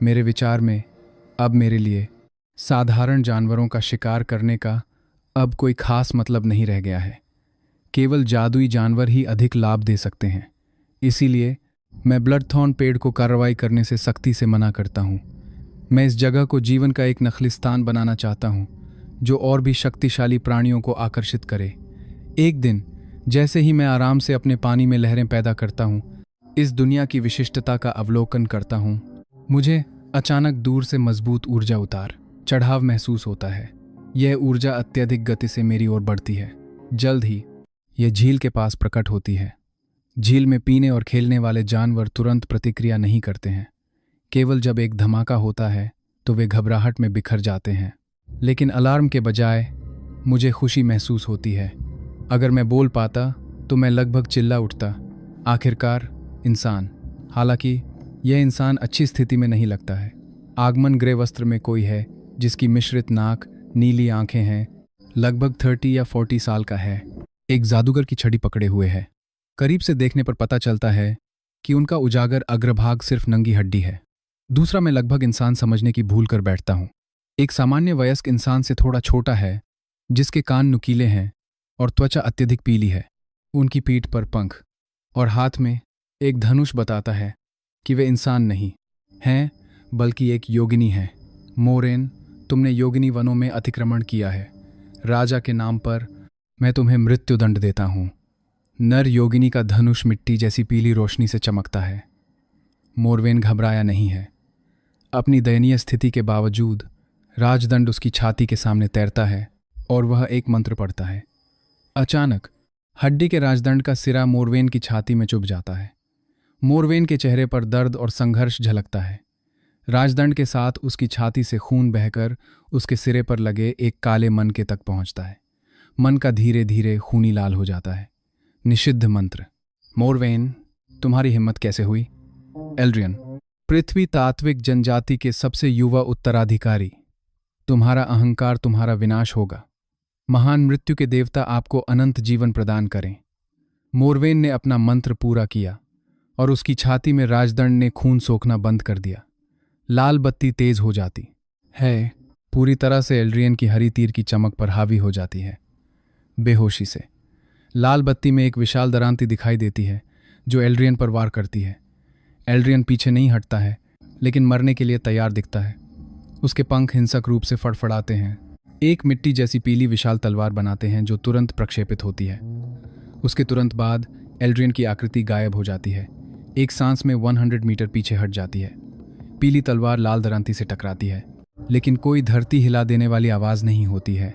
मेरे विचार में अब मेरे लिए साधारण जानवरों का शिकार करने का अब कोई खास मतलब नहीं रह गया है। केवल जादुई जानवर ही अधिक लाभ दे सकते हैं। इसीलिए मैं ब्लडथॉर्न पेड़ को कार्रवाई करने से सख्ती से मना करता हूँ। मैं इस जगह को जीवन का एक नखलिस्तान बनाना चाहता हूँ, जो और भी शक्तिशाली प्राणियों को आकर्षित करे। एक दिन जैसे ही मैं आराम से अपने पानी में लहरें पैदा करता हूँ, इस दुनिया की विशिष्टता का अवलोकन करता हूँ, मुझे अचानक दूर से मजबूत ऊर्जा उतार चढ़ाव महसूस होता है। यह ऊर्जा अत्यधिक गति से मेरी ओर बढ़ती है। जल्द ही यह झील के पास प्रकट होती है। झील में पीने और खेलने वाले जानवर तुरंत प्रतिक्रिया नहीं करते हैं। केवल जब एक धमाका होता है तो वे घबराहट में बिखर जाते हैं। लेकिन अलार्म के बजाय मुझे खुशी महसूस होती है। अगर मैं बोल पाता तो मैं लगभग चिल्ला उठता, आखिरकार इंसान। हालांकि यह इंसान अच्छी स्थिति में नहीं लगता है। आगमन ग्रे वस्त्र में कोई है जिसकी मिश्रित नाक, नीली आंखें हैं, लगभग 30 या 40 साल का है। एक जादूगर की छड़ी पकड़े हुए है। करीब से देखने पर पता चलता है कि उनका उजागर अग्रभाग सिर्फ नंगी हड्डी है। दूसरा, मैं लगभग इंसान समझने की भूल कर बैठता हूँ। एक सामान्य वयस्क इंसान से थोड़ा छोटा है, जिसके कान नुकीले हैं और त्वचा अत्यधिक पीली है। उनकी पीठ पर पंख और हाथ में एक धनुष बताता है कि वे इंसान नहीं हैं, बल्कि एक योगिनी हैं। मोरेन, तुमने योगिनी वनों में अतिक्रमण किया है। राजा के नाम पर मैं तुम्हें मृत्युदंड देता हूँ। नर योगिनी का धनुष मिट्टी जैसी पीली रोशनी से चमकता है। मोरवेन घबराया नहीं है। अपनी दयनीय स्थिति के बावजूद राजदंड उसकी छाती के सामने तैरता है और वह एक मंत्र पढ़ता है। अचानक हड्डी के राजदंड का सिरा मोरवेन की छाती में चुभ जाता है। मोरवेन के चेहरे पर दर्द और संघर्ष झलकता है। राजदंड के साथ उसकी छाती से खून बहकर उसके सिरे पर लगे एक काले मन के तक पहुंचता है। मन का धीरे धीरे खूनी लाल हो जाता है। निषिद्ध मंत्र। मोरवेन, तुम्हारी हिम्मत कैसे हुई? एल्ड्रियन, पृथ्वी तात्विक जनजाति के सबसे युवा उत्तराधिकारी। तुम्हारा अहंकार तुम्हारा विनाश होगा। महान मृत्यु के देवता आपको अनंत जीवन प्रदान करें। मोरवेन ने अपना मंत्र पूरा किया और उसकी छाती में राजदंड ने खून सोखना बंद कर दिया। लाल बत्ती तेज हो जाती है, पूरी तरह से एल्ड्रियन की हरी तीर की चमक पर हावी हो जाती है। बेहोशी से लाल बत्ती में एक विशाल दरांती दिखाई देती है जो एल्ड्रियन पर वार करती है। एल्ड्रियन पीछे नहीं हटता है, लेकिन मरने के लिए तैयार दिखता है। उसके पंख हिंसक रूप से फड़फड़ाते हैं, एक मिट्टी जैसी पीली विशाल तलवार बनाते हैं जो तुरंत प्रक्षेपित होती है। उसके तुरंत बाद एल्ड्रियन की आकृति गायब हो जाती है। एक सांस में 100 मीटर पीछे हट जाती है। पीली तलवार लाल दरांती से टकराती है, लेकिन कोई धरती हिला देने वाली आवाज नहीं होती है।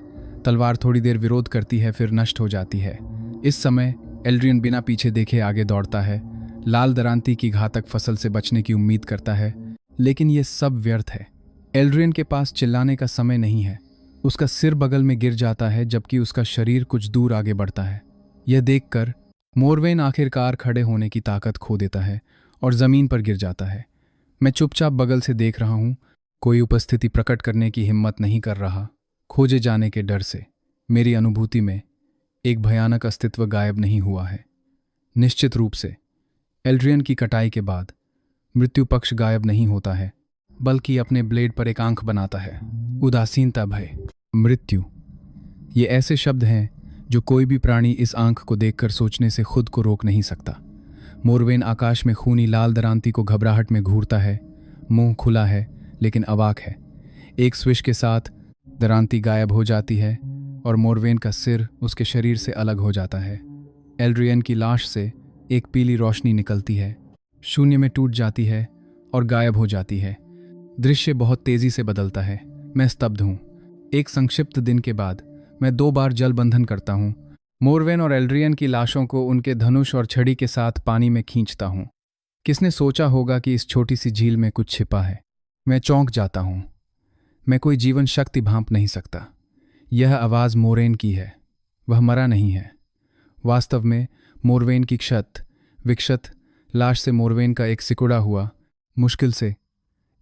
तलवार थोड़ी देर विरोध करती है, फिर नष्ट हो जाती है। इस समय एल्ड्रियन बिना पीछे देखे आगे दौड़ता है। लाल दरांती की घातक फसल से बचने की उम्मीद करता है, लेकिन यह सब व्यर्थ है। एल्ड्रियन के पास चिल्लाने का समय नहीं है। उसका सिर बगल में गिर जाता है, जबकि उसका शरीर कुछ दूर आगे बढ़ता है। यह देखकर मोरवेन आखिरकार खड़े होने की ताकत खो देता है और जमीन पर गिर जाता है। मैं चुपचाप बगल से देख रहा हूं। कोई उपस्थिति प्रकट करने की हिम्मत नहीं कर रहा, खोजे जाने के डर से। मेरी अनुभूति में एक भयानक अस्तित्व गायब नहीं हुआ है। निश्चित रूप से एल्ड्रियन की कटाई के बाद मृत्यु पक्ष गायब नहीं होता है, बल्कि अपने ब्लेड पर एक आंख बनाता है। उदासीनता, भय, मृत्यु, ये ऐसे शब्द हैं जो कोई भी प्राणी इस आंख को देखकर सोचने से खुद को रोक नहीं सकता। मोरवेन आकाश में खूनी लाल दरांती को घबराहट में घूरता है। मुंह खुला है, लेकिन अवाक है। एक स्विश के साथ दरांती गायब हो जाती है और मोरवेन का सिर उसके शरीर से अलग हो जाता है। एल्ड्रियन की लाश से एक पीली रोशनी निकलती है, शून्य में टूट जाती है और गायब हो जाती है। दृश्य बहुत तेजी से बदलता है। मैं स्तब्ध हूँ। एक संक्षिप्त दिन के बाद मैं 2 बार जल बंधन करता हूँ। मोरवेन और एल्ड्रियन की लाशों को उनके धनुष और छड़ी के साथ पानी में खींचता हूँ। किसने सोचा होगा कि इस छोटी सी झील में कुछ छिपा है? मैं चौंक जाता हूँ। मैं कोई जीवन शक्ति भांप नहीं सकता। यह आवाज़ मोरेन की है। वह मरा नहीं है। वास्तव में मोरवेन की विक्षत लाश से मोरवेन का एक सिकुड़ा हुआ, मुश्किल से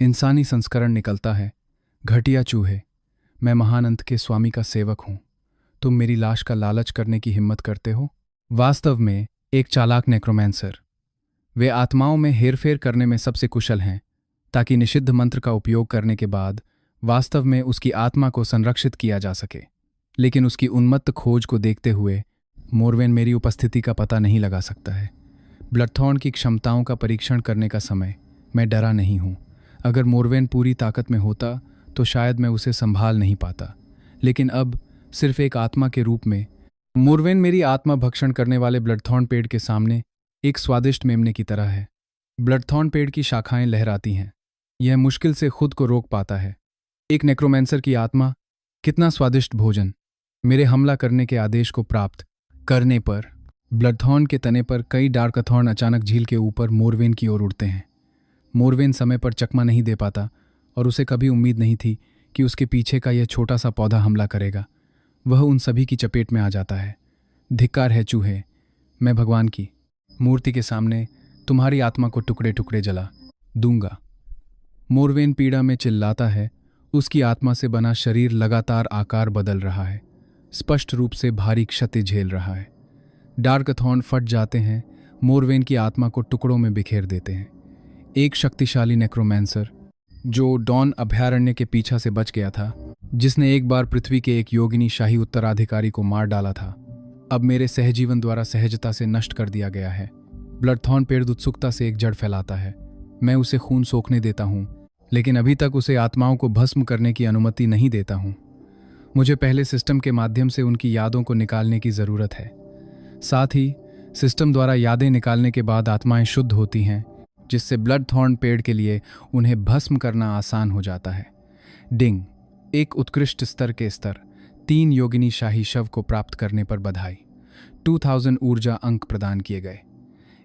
इंसानी संस्करण निकलता है। घटिया चूहे, मैं महान अंत के स्वामी का सेवक हूँ। तुम मेरी लाश का लालच करने की हिम्मत करते हो? वास्तव में एक चालाक नेक्रोमैंसर। वे आत्माओं में हेरफेर करने में सबसे कुशल हैं, ताकि निषिद्ध मंत्र का उपयोग करने के बाद वास्तव में उसकी आत्मा को संरक्षित किया जा सके। लेकिन उसकी उन्मत्त खोज को देखते हुए मोरवेन मेरी उपस्थिति का पता नहीं लगा सकता है। ब्लडथॉर्न की क्षमताओं का परीक्षण करने का समय। मैं डरा नहीं हूँ। अगर मोरवेन पूरी ताकत में होता तो शायद मैं उसे संभाल नहीं पाता, लेकिन अब सिर्फ एक आत्मा के रूप में मोरवेन मेरी आत्मा भक्षण करने वाले ब्लडथॉर्न पेड़ के सामने एक स्वादिष्ट मेमने की तरह है। ब्लडथॉर्न पेड़ की शाखाएं लहराती हैं। यह मुश्किल से खुद को रोक पाता है। एक नेक्रोमेंसर की आत्मा, कितना स्वादिष्ट भोजन। मेरे हमला करने के आदेश को प्राप्त करने पर ब्लडथॉर्न के तने पर कई डार्कथॉर्न अचानक झील के ऊपर मोरवेन की ओर उड़ते हैं। मोरवेन समय पर चकमा नहीं दे पाता और उसे कभी उम्मीद नहीं थी कि उसके पीछे का यह छोटा सा पौधा हमला करेगा। वह उन सभी की चपेट में आ जाता है। धिक्कार है चूहे, मैं भगवान की मूर्ति के सामने तुम्हारी आत्मा को टुकड़े टुकड़े जला दूंगा। मोरवेन पीड़ा में चिल्लाता है। उसकी आत्मा से बना शरीर लगातार आकार बदल रहा है, स्पष्ट रूप से भारी क्षति झेल रहा है। डार्कथॉर्न फट जाते हैं, मोरवेन की आत्मा को टुकड़ों में बिखेर देते हैं। एक शक्तिशाली नेक्रोमेंसर जो डॉन अभयारण्य के पीछा से बच गया था, जिसने एक बार पृथ्वी के एक योगिनी शाही उत्तराधिकारी को मार डाला था, अब मेरे सहजीवन द्वारा सहजता से नष्ट कर दिया गया है। ब्लडथॉर्न पेड़ उत्सुकता से एक जड़ फैलाता है। मैं उसे खून सोखने देता हूँ, लेकिन अभी तक उसे आत्माओं को भस्म करने की अनुमति नहीं देता हूँ। मुझे पहले सिस्टम के माध्यम से उनकी यादों को निकालने की ज़रूरत है। साथ ही सिस्टम द्वारा यादें निकालने के बाद आत्माएं शुद्ध होती हैं, जिससे ब्लडथॉर्न पेड़ के लिए उन्हें भस्म करना आसान हो जाता है। डिंग, एक उत्कृष्ट स्तर के स्तर 3 योगिनी शाही शव को प्राप्त करने पर बधाई। 2000 ऊर्जा अंक प्रदान किए गए।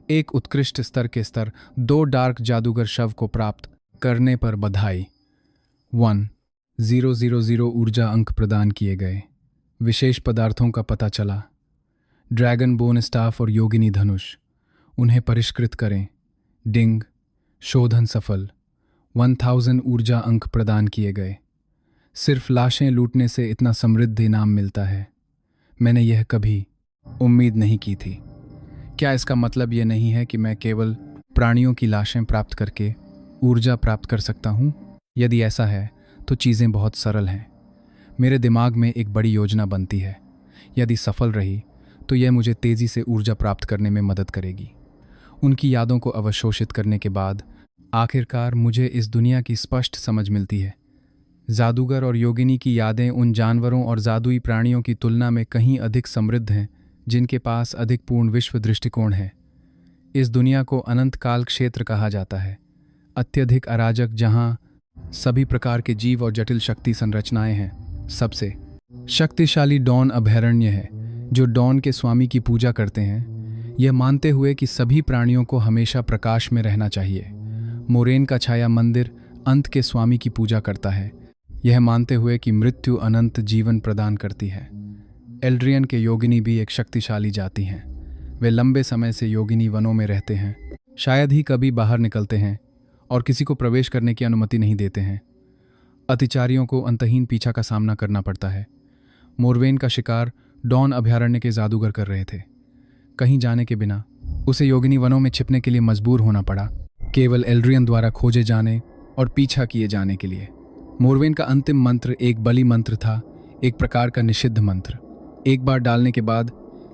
एक उत्कृष्ट स्तर के स्तर 2 डार्क जादूगर शव को प्राप्त करने पर बधाई। 1000 ऊर्जा अंक प्रदान किए गए। विशेष पदार्थों का पता चला। ड्रैगन बोन स्टाफ और योगिनी धनुष, उन्हें परिष्कृत करें। डिंग, शोधन सफल। 1000 ऊर्जा अंक प्रदान किए गए। सिर्फ लाशें लूटने से इतना समृद्ध इनाम मिलता है, मैंने यह कभी उम्मीद नहीं की थी। क्या इसका मतलब यह नहीं है कि मैं केवल प्राणियों की लाशें प्राप्त करके ऊर्जा प्राप्त कर सकता हूँ? यदि ऐसा है तो चीज़ें बहुत सरल हैं। मेरे दिमाग में एक बड़ी योजना बनती है। यदि सफल रही तो यह मुझे तेज़ी से ऊर्जा प्राप्त करने में मदद करेगी। उनकी यादों को अवशोषित करने के बाद आखिरकार मुझे इस दुनिया की स्पष्ट समझ मिलती है। जादूगर और योगिनी की यादें उन जानवरों और जादुई प्राणियों की तुलना में कहीं अधिक समृद्ध हैं, जिनके पास अधिक पूर्ण विश्व दृष्टिकोण है। इस दुनिया को अनंत काल क्षेत्र कहा जाता है, अत्यधिक अराजक, जहां सभी प्रकार के जीव और जटिल शक्ति संरचनाएं हैं। सबसे शक्तिशाली डॉन अभयारण्य है, जो डॉन के स्वामी की पूजा करते हैं, यह मानते हुए कि सभी प्राणियों को हमेशा प्रकाश में रहना चाहिए। मोरेन का छाया मंदिर अंत के स्वामी की पूजा करता है, यह मानते हुए कि मृत्यु अनंत जीवन प्रदान करती है। एल्ड्रियन के योगिनी भी एक शक्तिशाली जाति हैं। वे लंबे समय से योगिनी वनों में रहते हैं, शायद ही कभी बाहर निकलते हैं और किसी को प्रवेश करने की अनुमति नहीं देते हैं। अतिचारियों को अंतहीन पीछा का सामना करना पड़ता है। मोरवेन का शिकार डॉन अभयारण्य के जादूगर कर रहे थे। कहीं जाने के बिना उसे योगिनी वनों में छिपने के लिए मजबूर होना पड़ा, केवल एल्ड्रियन द्वारा खोजे जाने और पीछा किए जाने के लिए। मोरवेन का अंतिम मंत्र एक बलि मंत्र था, एक प्रकार का निषिद्ध मंत्र। एक बार डालने के बाद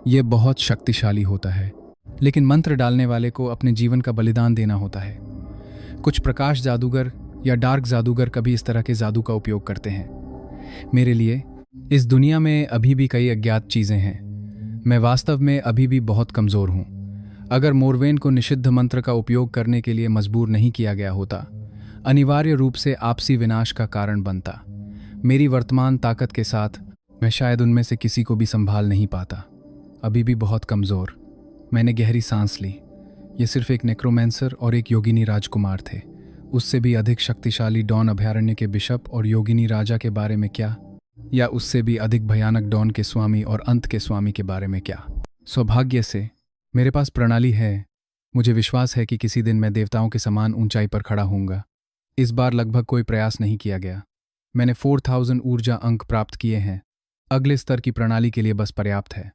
यह बहुत शक्तिशाली होता है, लेकिन मंत्र डालने वाले को अपने जीवन का बलिदान देना होता है। कुछ प्रकाश जादूगर या डार्क जादूगर कभी इस तरह के जादू का उपयोग करते हैं। मेरे लिए इस दुनिया में अभी भी कई अज्ञात चीज़ें हैं। मैं वास्तव में अभी भी बहुत कमज़ोर हूँ। अगर मोरवेन को निषिद्ध मंत्र का उपयोग करने के लिए मजबूर नहीं किया गया होता, अनिवार्य रूप से आपसी विनाश का कारण बनता। मेरी वर्तमान ताकत के साथ मैं शायद उनमें से किसी को भी संभाल नहीं पाता। अभी भी बहुत कमज़ोर। मैंने गहरी सांस ली। ये सिर्फ एक नेक्रोमेंसर और एक योगिनी राजकुमार थे। उससे भी अधिक शक्तिशाली डॉन अभयारण्य के बिशप और योगिनी राजा के बारे में क्या, या उससे भी अधिक भयानक डॉन के स्वामी और अंत के स्वामी के बारे में क्या? सौभाग्य से मेरे पास प्रणाली है। मुझे विश्वास है कि किसी दिन मैं देवताओं के समान ऊंचाई पर खड़ा होऊंगा। इस बार लगभग कोई प्रयास नहीं किया गया। मैंने 4000 ऊर्जा अंक प्राप्त किए हैं। अगले स्तर की प्रणाली के लिए बस पर्याप्त है।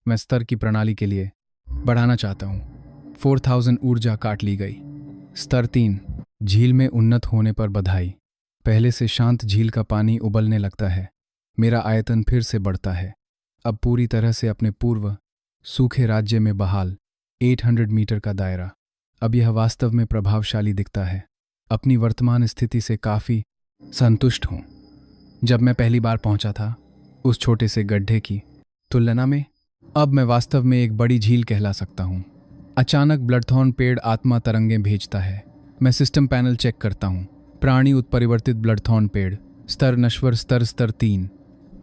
मैं स्तर की प्रणाली के लिए बढ़ाना चाहता हूँ। 4000 ऊर्जा काट ली गई। स्तर 3, झील में उन्नत होने पर बधाई। पहले से शांत झील का पानी उबलने लगता है। मेरा आयतन फिर से बढ़ता है, अब पूरी तरह से अपने पूर्व सूखे राज्य में बहाल 800 मीटर का दायरा। अब यह वास्तव में प्रभावशाली दिखता है। अपनी वर्तमान स्थिति से काफ़ी संतुष्ट हूँ। जब मैं पहली बार पहुंचा था उस छोटे से गड्ढे की तुलना में अब मैं वास्तव में एक बड़ी झील कहला सकता हूँ। अचानक ब्लडथॉर्न पेड़ आत्मा तरंगें भेजता है। मैं सिस्टम पैनल चेक करता हूँ। प्राणी उत्परिवर्तित ब्लडथॉर्न पेड़, स्तर नश्वर, स्तर 3।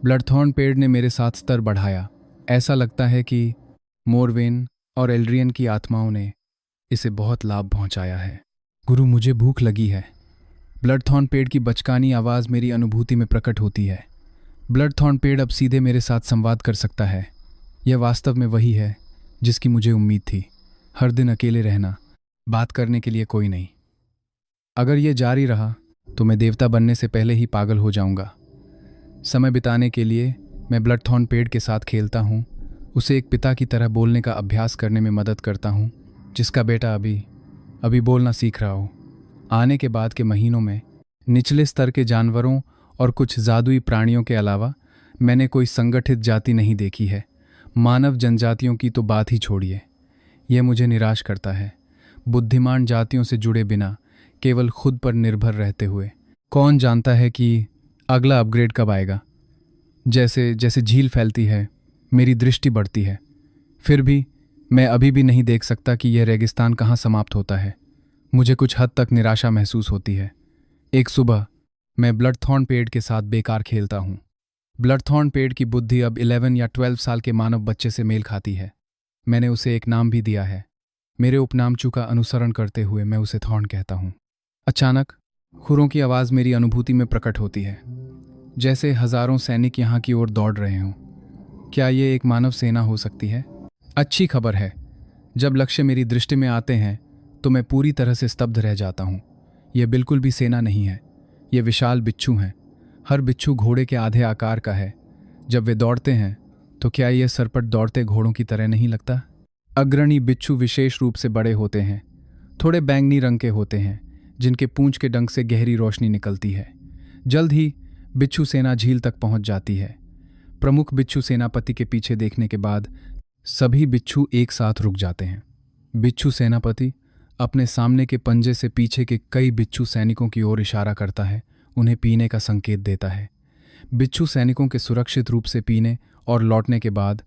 ब्लडथॉर्न पेड़ ने मेरे साथ स्तर बढ़ाया। ऐसा लगता है कि मोरवेन और एल्ड्रियन की आत्माओं ने इसे बहुत लाभ पहुंचाया है। गुरु, मुझे भूख लगी है। ब्लडथॉर्न पेड़ की बचकानी आवाज़ मेरी अनुभूति में प्रकट होती है। ब्लडथॉर्न पेड़ अब सीधे मेरे साथ संवाद कर सकता है। यह वास्तव में वही है जिसकी मुझे उम्मीद थी। हर दिन अकेले रहना, बात करने के लिए कोई नहीं। अगर यह जारी रहा तो मैं देवता बनने से पहले ही पागल हो जाऊंगा। समय बिताने के लिए मैं ब्लडथॉर्न पेड़ के साथ खेलता हूँ, उसे एक पिता की तरह बोलने का अभ्यास करने में मदद करता हूँ, जिसका बेटा अभी बोलना सीख रहा हो। आने के बाद के महीनों में निचले स्तर के जानवरों और कुछ जादुई प्राणियों के अलावा मैंने कोई संगठित जाति नहीं देखी है। मानव जनजातियों की तो बात ही छोड़िए, यह मुझे निराश करता है। बुद्धिमान जातियों से जुड़े बिना, केवल खुद पर निर्भर रहते हुए, कौन जानता है कि अगला अपग्रेड कब आएगा। जैसे जैसे झील फैलती है मेरी दृष्टि बढ़ती है, फिर भी मैं अभी भी नहीं देख सकता कि यह रेगिस्तान कहाँ समाप्त होता है। मुझे कुछ हद तक निराशा महसूस होती है। एक सुबह मैं ब्लडथॉर्न पेड़ के साथ बेकार खेलता हूँ। ब्लडथॉर्न पेड़ की बुद्धि अब 11 या 12 साल के मानव बच्चे से मेल खाती है। मैंने उसे एक नाम भी दिया है। मेरे उपनामचू का अनुसरण करते हुए मैं उसे थॉर्न कहता हूँ। अचानक खुरों की आवाज़ मेरी अनुभूति में प्रकट होती है, जैसे हजारों सैनिक यहाँ की ओर दौड़ रहे हों। क्या ये एक मानव सेना हो सकती है? अच्छी खबर है, जब लक्ष्य मेरी दृष्टि में आते हैं तो मैं पूरी तरह से स्तब्ध रह जाता हूँ। यह बिल्कुल भी सेना नहीं है, ये विशाल बिच्छू हैं। हर बिच्छू घोड़े के आधे आकार का है। जब वे दौड़ते हैं तो क्या ये सरपट दौड़ते घोड़ों की तरह नहीं लगता? अग्रणी बिच्छू विशेष रूप से बड़े होते हैं, थोड़े बैंगनी रंग के होते हैं, जिनके पूंछ के डंक से गहरी रोशनी निकलती है। जल्द ही बिच्छू सेना झील तक पहुंच जाती है। प्रमुख बिच्छू सेनापति के पीछे देखने के बाद सभी बिच्छू एक साथ रुक जाते हैं। बिच्छू सेनापति अपने सामने के पंजे से पीछे के कई बिच्छू सैनिकों की ओर इशारा करता है, उन्हें पीने का संकेत देता है। बिच्छू सैनिकों के सुरक्षित रूप से पीने और लौटने के बाद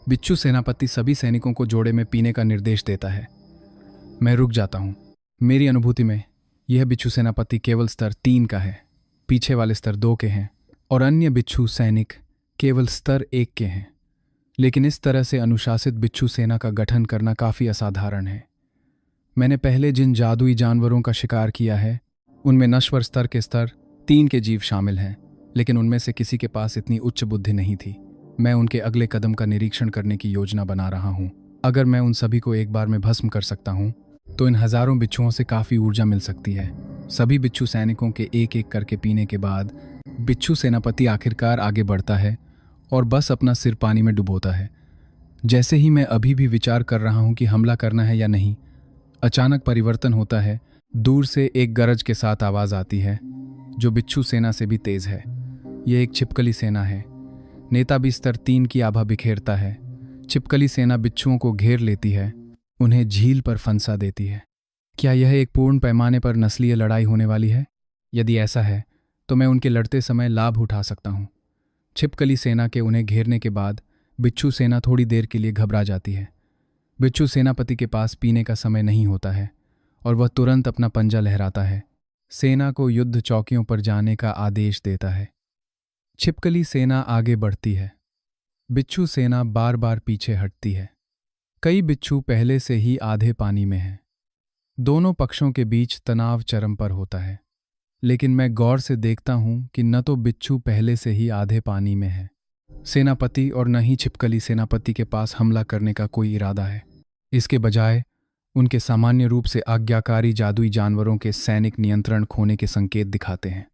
बिच्छू सेनापति सभी सैनिकों को जोड़े में पीने का निर्देश देता है। मैं रुक जाता हूँ। मेरी अनुभूति में यह बिच्छू सेनापति केवल स्तर 3 का है, पीछे वाले स्तर 2 के हैं और अन्य बिच्छू सैनिक केवल स्तर 1 के हैं। लेकिन इस तरह से अनुशासित बिच्छू सेना का गठन करना काफ़ी असाधारण है। मैंने पहले जिन जादुई जानवरों का शिकार किया है उनमें नश्वर स्तर के स्तर 3 के जीव शामिल हैं, लेकिन उनमें से किसी के पास इतनी उच्च बुद्धि नहीं थी। मैं उनके अगले कदम का निरीक्षण करने की योजना बना रहा हूँ। अगर मैं उन सभी को एक बार में भस्म कर सकता हूँ तो इन हजारों बिच्छुओं से काफ़ी ऊर्जा मिल सकती है। सभी बिच्छू सैनिकों के एक एक करके पीने के बाद बिच्छू सेनापति आखिरकार आगे बढ़ता है और बस अपना सिर पानी में डुबोता है। जैसे ही मैं अभी भी विचार कर रहा हूँ कि हमला करना है या नहीं, अचानक परिवर्तन होता है। दूर से एक गरज के साथ आवाज़ आती है जो बिच्छू सेना से भी तेज है। यह एक छिपकली सेना है। नेता भी स्तर 3 की आभा बिखेरता है। छिपकली सेना बिच्छुओं को घेर लेती है, उन्हें झील पर फंसा देती है। क्या यह एक पूर्ण पैमाने पर नस्लीय लड़ाई होने वाली है? यदि ऐसा है तो मैं उनके लड़ते समय लाभ उठा सकता हूँ। छिपकली सेना के उन्हें घेरने के बाद बिच्छू सेना थोड़ी देर के लिए घबरा जाती है। बिच्छू सेनापति के पास पीने का समय नहीं होता है और वह तुरंत अपना पंजा लहराता है, सेना को युद्ध चौकियों पर जाने का आदेश देता है। छिपकली सेना आगे बढ़ती है। बिच्छू सेना बार बार पीछे हटती है। कई बिच्छू पहले से ही आधे पानी में हैं। दोनों पक्षों के बीच तनाव चरम पर होता है, लेकिन मैं गौर से देखता हूं कि न तो बिच्छू पहले से ही आधे पानी में है सेनापति और न ही छिपकली सेनापति के पास हमला करने का कोई इरादा है। इसके बजाय उनके सामान्य रूप से आज्ञाकारी जादुई जानवरों के सैनिक नियंत्रण खोने के संकेत दिखाते हैं।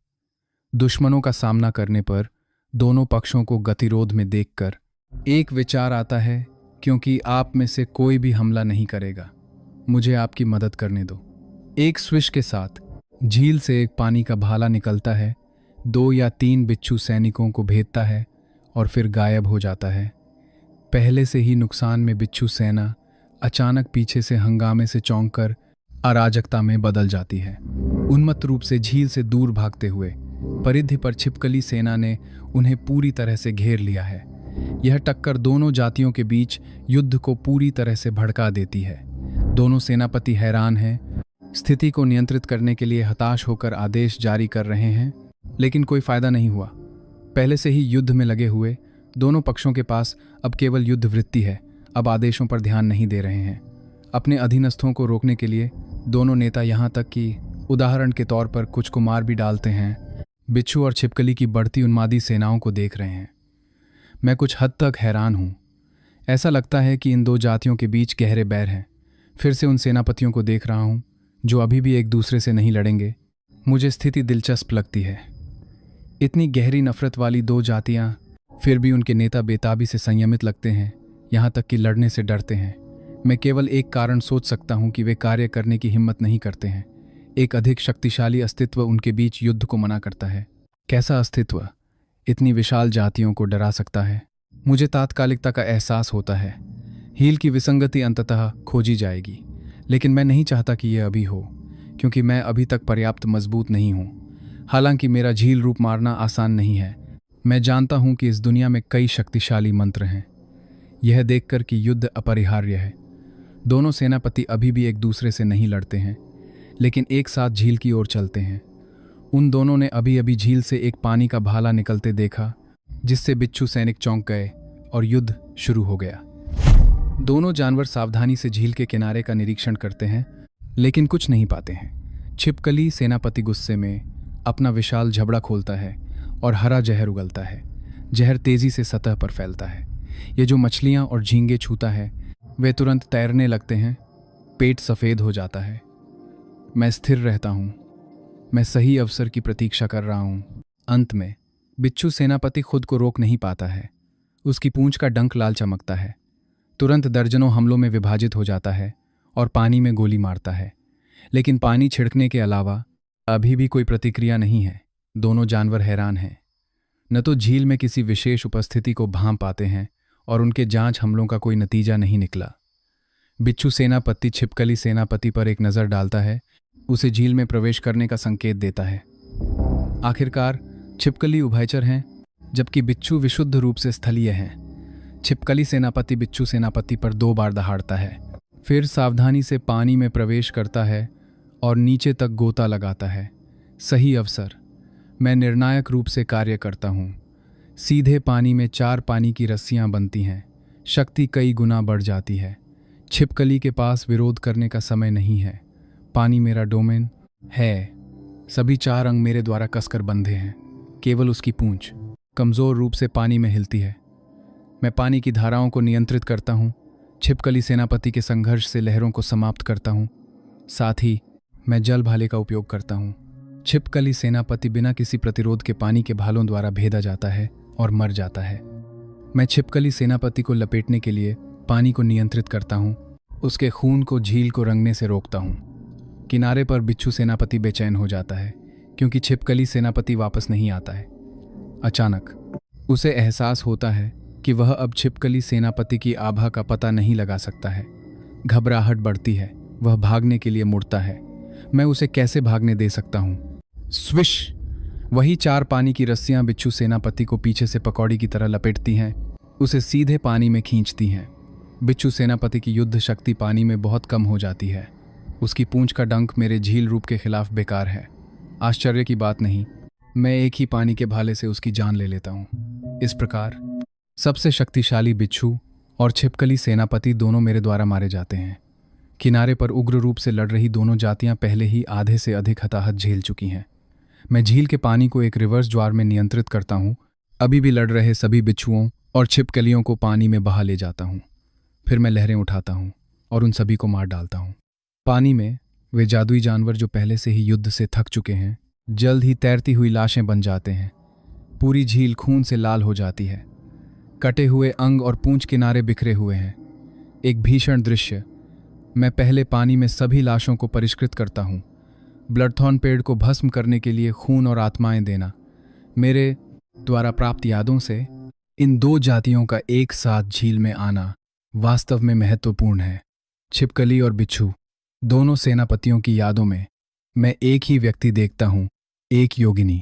दुश्मनों का सामना करने पर दोनों पक्षों को गतिरोध में देखकर एक विचार आता है, क्योंकि आप में से कोई भी हमला नहीं करेगा, मुझे आपकी मदद करने दो। एक स्विश के साथ झील से एक पानी का भाला निकलता है। 2 या 3 बिच्छू सैनिकों को भेदता है और फिर गायब हो जाता है। पहले से ही नुकसान में बिच्छू सेना अचानक पीछे से हंगामे से चौंक कर अराजकता में बदल जाती है। उन्मत्त रूप से झील से दूर भागते हुए परिधि पर छिपकली सेना ने उन्हें पूरी तरह से घेर लिया है। यह टक्कर दोनों जातियों के बीच युद्ध को पूरी तरह से भड़का देती है। दोनों सेनापति हैरान हैं, स्थिति को नियंत्रित करने के लिए हताश होकर आदेश जारी कर रहे हैं, लेकिन कोई फायदा नहीं हुआ। पहले से ही युद्ध में लगे हुए दोनों पक्षों के पास अब केवल युद्ध वृत्ति है, अब आदेशों पर ध्यान नहीं दे रहे हैं। अपने अधीनस्थों को रोकने के लिए दोनों नेता यहाँ तक कि उदाहरण के तौर पर कुछ को मार भी डालते हैं। बिच्छू और छिपकली की बढ़ती उन्मादी सेनाओं को देख रहे हैं। मैं कुछ हद तक हैरान हूँ। ऐसा लगता है कि इन दो जातियों के बीच गहरे बैर हैं। फिर से उन सेनापतियों को देख रहा हूँ जो अभी भी एक दूसरे से नहीं लड़ेंगे। मुझे स्थिति दिलचस्प लगती है। इतनी गहरी नफरत वाली दो जातियाँ, फिर भी उनके नेता बेताबी से संयमित लगते हैं, यहाँ तक कि लड़ने से डरते हैं। मैं केवल एक कारण सोच सकता हूँ कि वे कार्य करने की हिम्मत नहीं करते हैं। एक अधिक शक्तिशाली अस्तित्व उनके बीच युद्ध को मना करता है। कैसा अस्तित्व इतनी विशाल जातियों को डरा सकता है? मुझे तात्कालिकता का एहसास होता है। हील की विसंगति अंततः खोजी जाएगी, लेकिन मैं नहीं चाहता कि यह अभी हो, क्योंकि मैं अभी तक पर्याप्त मजबूत नहीं हूँ। हालांकि मेरा झील रूप मारना आसान नहीं है। मैं जानता हूँ कि इस दुनिया में कई शक्तिशाली मंत्र हैं। यह देखकर कि युद्ध अपरिहार्य है। दोनों सेनापति अभी भी एक दूसरे से नहीं लड़ते हैं, लेकिन एक साथ झील की ओर चलते हैं। उन दोनों ने अभी अभी झील से एक पानी का भाला निकलते देखा, जिससे बिच्छू सैनिक चौंक गए और युद्ध शुरू हो गया। दोनों जानवर सावधानी से झील के किनारे का निरीक्षण करते हैं, लेकिन कुछ नहीं पाते हैं। छिपकली सेनापति गुस्से में अपना विशाल झबड़ा खोलता है और हरा जहर उगलता है। जहर तेजी से सतह पर फैलता है। ये जो मछलियां और झींगे छूता है, वे तुरंत तैरने लगते हैं। पेट सफ़ेद हो जाता है। मैं स्थिर रहता हूँ। मैं सही अवसर की प्रतीक्षा कर रहा हूँ। अंत में बिच्छू सेनापति खुद को रोक नहीं पाता है। उसकी पूंछ का डंक लाल चमकता है। तुरंत दर्जनों हमलों में विभाजित हो जाता है और पानी में गोली मारता है, लेकिन पानी छिड़कने के अलावा अभी भी कोई प्रतिक्रिया नहीं है। दोनों जानवर हैरान हैं। न तो झील में किसी विशेष उपस्थिति को भांप पाते हैं और उनके जांच हमलों का कोई नतीजा नहीं निकला। बिच्छू सेनापति छिपकली सेनापति पर एक नज़र डालता है, उसे झील में प्रवेश करने का संकेत देता है। आखिरकार छिपकली उभयचर हैं, जबकि बिच्छू विशुद्ध रूप से स्थलीय हैं। छिपकली सेनापति बिच्छू सेनापति पर 2 बार दहाड़ता है, फिर सावधानी से पानी में प्रवेश करता है और नीचे तक गोता लगाता है। सही अवसर। मैं निर्णायक रूप से कार्य करता हूँ। सीधे पानी में 4 पानी की रस्सियाँ बनती हैं। शक्ति कई गुना बढ़ जाती है। छिपकली के पास विरोध करने का समय नहीं है। पानी मेरा डोमेन है। सभी 4 अंग मेरे द्वारा कसकर बंधे हैं। केवल उसकी पूंछ कमज़ोर रूप से पानी में हिलती है। मैं पानी की धाराओं को नियंत्रित करता हूँ। छिपकली सेनापति के संघर्ष से लहरों को समाप्त करता हूँ। साथ ही मैं जल भाले का उपयोग करता हूँ। छिपकली सेनापति बिना किसी प्रतिरोध के पानी के भालों द्वारा भेदा जाता है और मर जाता है। मैं छिपकली सेनापति को लपेटने के लिए पानी को नियंत्रित करता हूँ। उसके खून को झील को रंगने से रोकता हूँ। किनारे पर बिच्छू सेनापति बेचैन हो जाता है, क्योंकि छिपकली सेनापति वापस नहीं आता है। अचानक उसे एहसास होता है कि वह अब छिपकली सेनापति की आभा का पता नहीं लगा सकता है। घबराहट बढ़ती है। वह भागने के लिए मुड़ता है। मैं उसे कैसे भागने दे सकता हूँ? स्विश! वही 4 पानी की रस्सियां बिच्छू सेनापति को पीछे से पकौड़ी की तरह लपेटती हैं, उसे सीधे पानी में खींचती हैं। बिच्छू सेनापति की युद्ध शक्ति पानी में बहुत कम हो जाती है। उसकी पूंछ का डंक मेरे झील रूप के खिलाफ बेकार है। आश्चर्य की बात नहीं, मैं एक ही पानी के भाले से उसकी जान ले लेता हूँ। इस प्रकार सबसे शक्तिशाली बिच्छू और छिपकली सेनापति दोनों मेरे द्वारा मारे जाते हैं। किनारे पर उग्र रूप से लड़ रही दोनों जातियां पहले ही आधे से अधिक हताहत झेल चुकी हैं। मैं झील के पानी को एक रिवर्स ज्वार में नियंत्रित करता हूँ। अभी भी लड़ रहे सभी बिच्छुओं और छिपकलियों को पानी में बहा ले जाता हूँ। फिर मैं लहरें उठाता हूँ और उन सभी को मार डालता हूँ। पानी में वे जादुई जानवर जो पहले से ही युद्ध से थक चुके हैं, जल्द ही तैरती हुई लाशें बन जाते हैं। पूरी झील खून से लाल हो जाती है। कटे हुए अंग और पूंछ किनारे बिखरे हुए हैं। एक भीषण दृश्य। मैं पहले पानी में सभी लाशों को परिष्कृत करता हूँ। ब्लडथॉर्न पेड़ को भस्म करने के लिए खून और आत्माएं देना। मेरे द्वारा प्राप्त यादों से इन दो जातियों का एक साथ झील में आना वास्तव में महत्वपूर्ण है। छिपकली और बिच्छू दोनों सेनापतियों की यादों में मैं एक ही व्यक्ति देखता हूँ, एक योगिनी।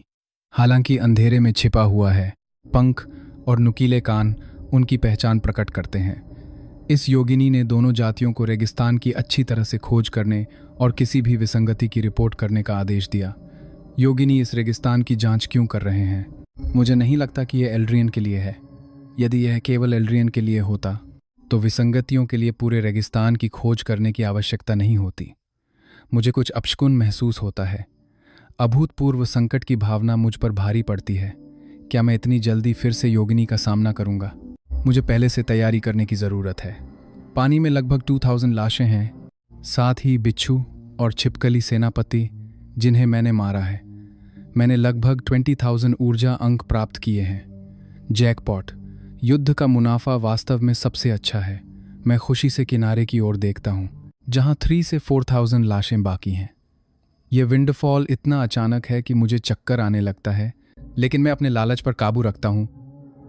हालांकि अंधेरे में छिपा हुआ है, पंख और नुकीले कान उनकी पहचान प्रकट करते हैं। इस योगिनी ने दोनों जातियों को रेगिस्तान की अच्छी तरह से खोज करने और किसी भी विसंगति की रिपोर्ट करने का आदेश दिया। योगिनी इस रेगिस्तान की जांच क्यों कर रहे हैं? मुझे नहीं लगता कि यह एल्ड्रियन के लिए है। यदि यह केवल एल्ड्रियन के लिए होता तो विसंगतियों के लिए पूरे रेगिस्तान की खोज करने की आवश्यकता नहीं होती। मुझे कुछ अपशकुन महसूस होता है। अभूतपूर्व संकट की भावना मुझ पर भारी पड़ती है। क्या मैं इतनी जल्दी फिर से योगिनी का सामना करूंगा? मुझे पहले से तैयारी करने की ज़रूरत है। पानी में लगभग 2000 लाशें हैं, साथ ही बिच्छू और छिपकली सेनापति जिन्हें मैंने मारा है। मैंने लगभग 20,000 ऊर्जा अंक प्राप्त किए हैं। जैकपॉट। युद्ध का मुनाफा वास्तव में सबसे अच्छा है। मैं खुशी से किनारे की ओर देखता हूँ, जहाँ 3 से 4000 लाशें बाकी हैं। यह विंडफॉल इतना अचानक है कि मुझे चक्कर आने लगता है, लेकिन मैं अपने लालच पर काबू रखता हूँ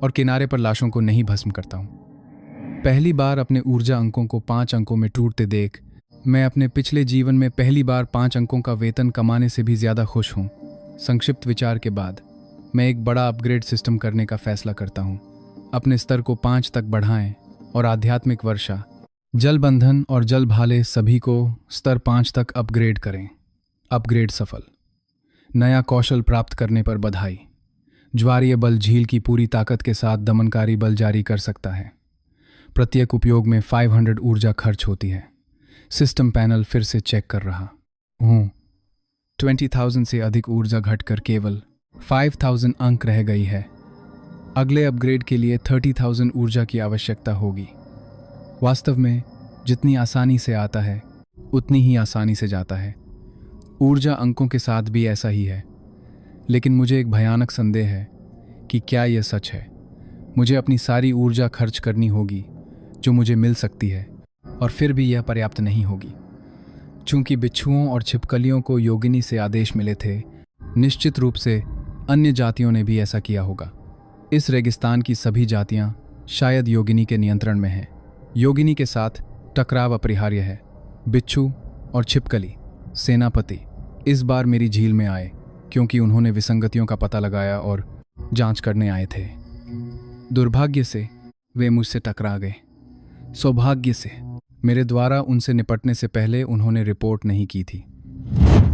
और किनारे पर लाशों को नहीं भस्म करता हूँ। पहली बार अपने ऊर्जा अंकों को 5 अंकों में टूटते देख मैं अपने पिछले जीवन में पहली बार 5 अंकों का वेतन कमाने से भी ज़्यादा खुश हूँ। संक्षिप्त विचार के बाद मैं एक बड़ा अपग्रेड सिस्टम करने का फैसला करता हूँ। अपने स्तर को 5 तक बढ़ाएं और आध्यात्मिक वर्षा, जल बंधन और जल भाले सभी को स्तर 5 तक अपग्रेड करें। अपग्रेड सफल। नया कौशल प्राप्त करने पर बधाई। ज्वारीय बल झील की पूरी ताकत के साथ दमनकारी बल जारी कर सकता है। प्रत्येक उपयोग में 500 ऊर्जा खर्च होती है। सिस्टम पैनल फिर से चेक कर रहा हूँ। 20,000 से अधिक ऊर्जा घटकर केवल 5000 अंक रह गई है। अगले अपग्रेड के लिए 30,000 ऊर्जा की आवश्यकता होगी। वास्तव में जितनी आसानी से आता है उतनी ही आसानी से जाता है। ऊर्जा अंकों के साथ भी ऐसा ही है। लेकिन मुझे एक भयानक संदेह है कि क्या यह सच है। मुझे अपनी सारी ऊर्जा खर्च करनी होगी जो मुझे मिल सकती है, और फिर भी यह पर्याप्त नहीं होगी। चूंकि बिच्छुओं और छिपकलियों को योगिनी से आदेश मिले थे, निश्चित रूप से अन्य जातियों ने भी ऐसा किया होगा। इस रेगिस्तान की सभी जातियां शायद योगिनी के नियंत्रण में हैं। योगिनी के साथ टकराव अपरिहार्य है। बिच्छू और छिपकली सेनापति इस बार मेरी झील में आए क्योंकि उन्होंने विसंगतियों का पता लगाया और जांच करने आए थे। दुर्भाग्य से वे मुझसे टकरा गए। सौभाग्य से मेरे द्वारा उनसे निपटने से पहले उन्होंने रिपोर्ट नहीं की थी।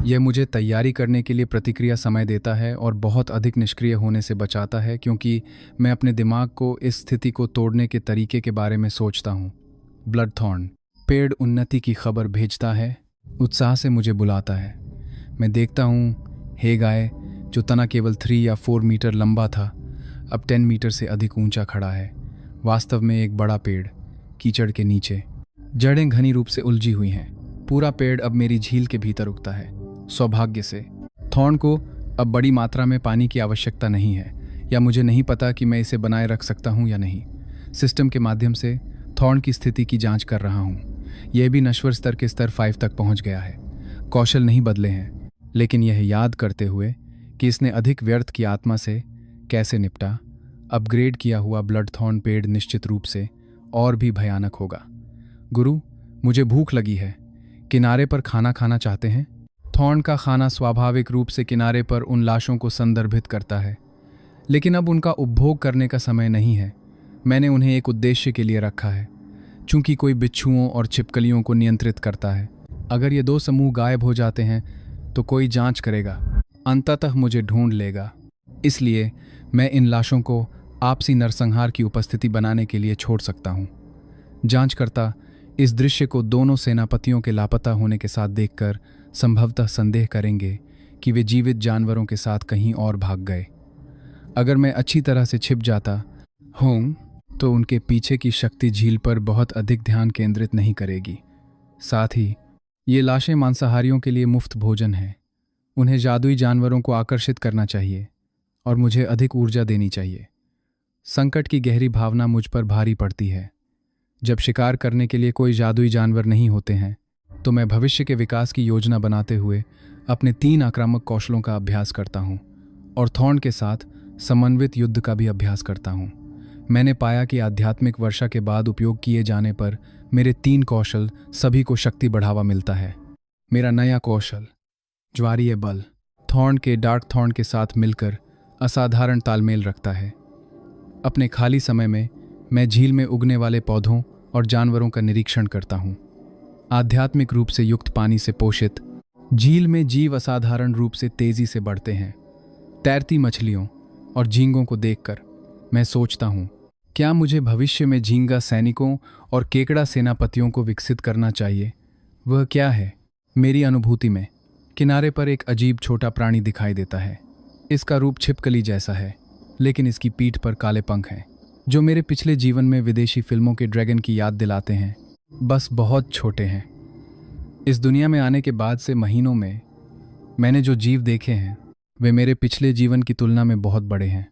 यह मुझे तैयारी करने के लिए प्रतिक्रिया समय देता है और बहुत अधिक निष्क्रिय होने से बचाता है, क्योंकि मैं अपने दिमाग को इस स्थिति को तोड़ने के तरीके के बारे में सोचता हूँ। ब्लडथॉर्न पेड़ उन्नति की खबर भेजता है, उत्साह से मुझे बुलाता है। मैं देखता हूँ हे गाय, जो तना केवल 3 या 4 मीटर लंबा था, अब 10 मीटर से अधिक ऊंचा खड़ा है। वास्तव में एक बड़ा पेड़, कीचड़ के नीचे। जड़ें घनी रूप से उलझी हुई हैं। पूरा पेड़ अब मेरी झील के भीतर उगता है। सौभाग्य से थॉर्न को अब बड़ी मात्रा में पानी की आवश्यकता नहीं है, या मुझे नहीं पता कि मैं इसे बनाए रख सकता हूँ या नहीं। सिस्टम के माध्यम से थॉर्न की स्थिति की जांच कर रहा हूँ। यह भी नश्वर स्तर के स्तर 5 तक पहुँच गया है। कौशल नहीं बदले हैं, लेकिन यह याद करते हुए कि इसने अधिक व्यर्थ की आत्मा से कैसे निपटा, अपग्रेड किया हुआ ब्लडथॉर्न पेड़ निश्चित रूप से और भी भयानक होगा। गुरु, मुझे भूख लगी है। किनारे पर खाना खाना चाहते हैं? थॉर्न का खाना स्वाभाविक रूप से किनारे पर उन लाशों को संदर्भित करता है, लेकिन अब उनका उपभोग करने का समय नहीं है। मैंने उन्हें एक उद्देश्य के लिए रखा है, चूंकि कोई बिच्छुओं और छिपकलियों को नियंत्रित करता है। अगर ये 2 समूह गायब हो जाते हैं तो कोई जांच करेगा, अंततः मुझे ढूंढ लेगा। इसलिए मैं इन लाशों को आपसी नरसंहार की उपस्थिति बनाने के लिए छोड़ सकता हूँ। जांचकर्ता इस दृश्य को दोनों सेनापतियों के लापता होने के साथ देखकर संभवतः संदेह करेंगे कि वे जीवित जानवरों के साथ कहीं और भाग गए। अगर मैं अच्छी तरह से छिप जाता हूँ तो उनके पीछे की शक्ति झील पर बहुत अधिक ध्यान केंद्रित नहीं करेगी। साथ ही ये लाशें मांसाहारियों के लिए मुफ्त भोजन है। उन्हें जादुई जानवरों को आकर्षित करना चाहिए और मुझे अधिक ऊर्जा देनी चाहिए। संकट की गहरी भावना मुझ पर भारी पड़ती है। जब शिकार करने के लिए कोई जादुई जानवर नहीं होते हैं तो मैं भविष्य के विकास की योजना बनाते हुए अपने 3 आक्रामक कौशलों का अभ्यास करता हूँ और थॉर्न के साथ समन्वित युद्ध का भी अभ्यास करता हूँ। मैंने पाया कि आध्यात्मिक वर्षा के बाद उपयोग किए जाने पर मेरे 3 कौशल सभी को शक्ति बढ़ावा मिलता है। मेरा नया कौशल ज्वारीय बल थॉर्न के डार्क थॉर्न के साथ मिलकर असाधारण तालमेल रखता है। अपने खाली समय में मैं झील में उगने वाले पौधों और जानवरों का निरीक्षण करता हूँ। आध्यात्मिक रूप से युक्त पानी से पोषित झील में जीव असाधारण रूप से तेजी से बढ़ते हैं। तैरती मछलियों और झींगों को देखकर मैं सोचता हूँ, क्या मुझे भविष्य में झींगा सैनिकों और केकड़ा सेनापतियों को विकसित करना चाहिए? वह क्या है? मेरी अनुभूति में किनारे पर एक अजीब छोटा प्राणी दिखाई देता है। इसका रूप छिपकली जैसा है, लेकिन इसकी पीठ पर काले पंख हैं, जो मेरे पिछले जीवन में विदेशी फिल्मों के ड्रैगन की याद दिलाते हैं, बस बहुत छोटे हैं। इस दुनिया में आने के बाद से महीनों में मैंने जो जीव देखे हैं वे मेरे पिछले जीवन की तुलना में बहुत बड़े हैं।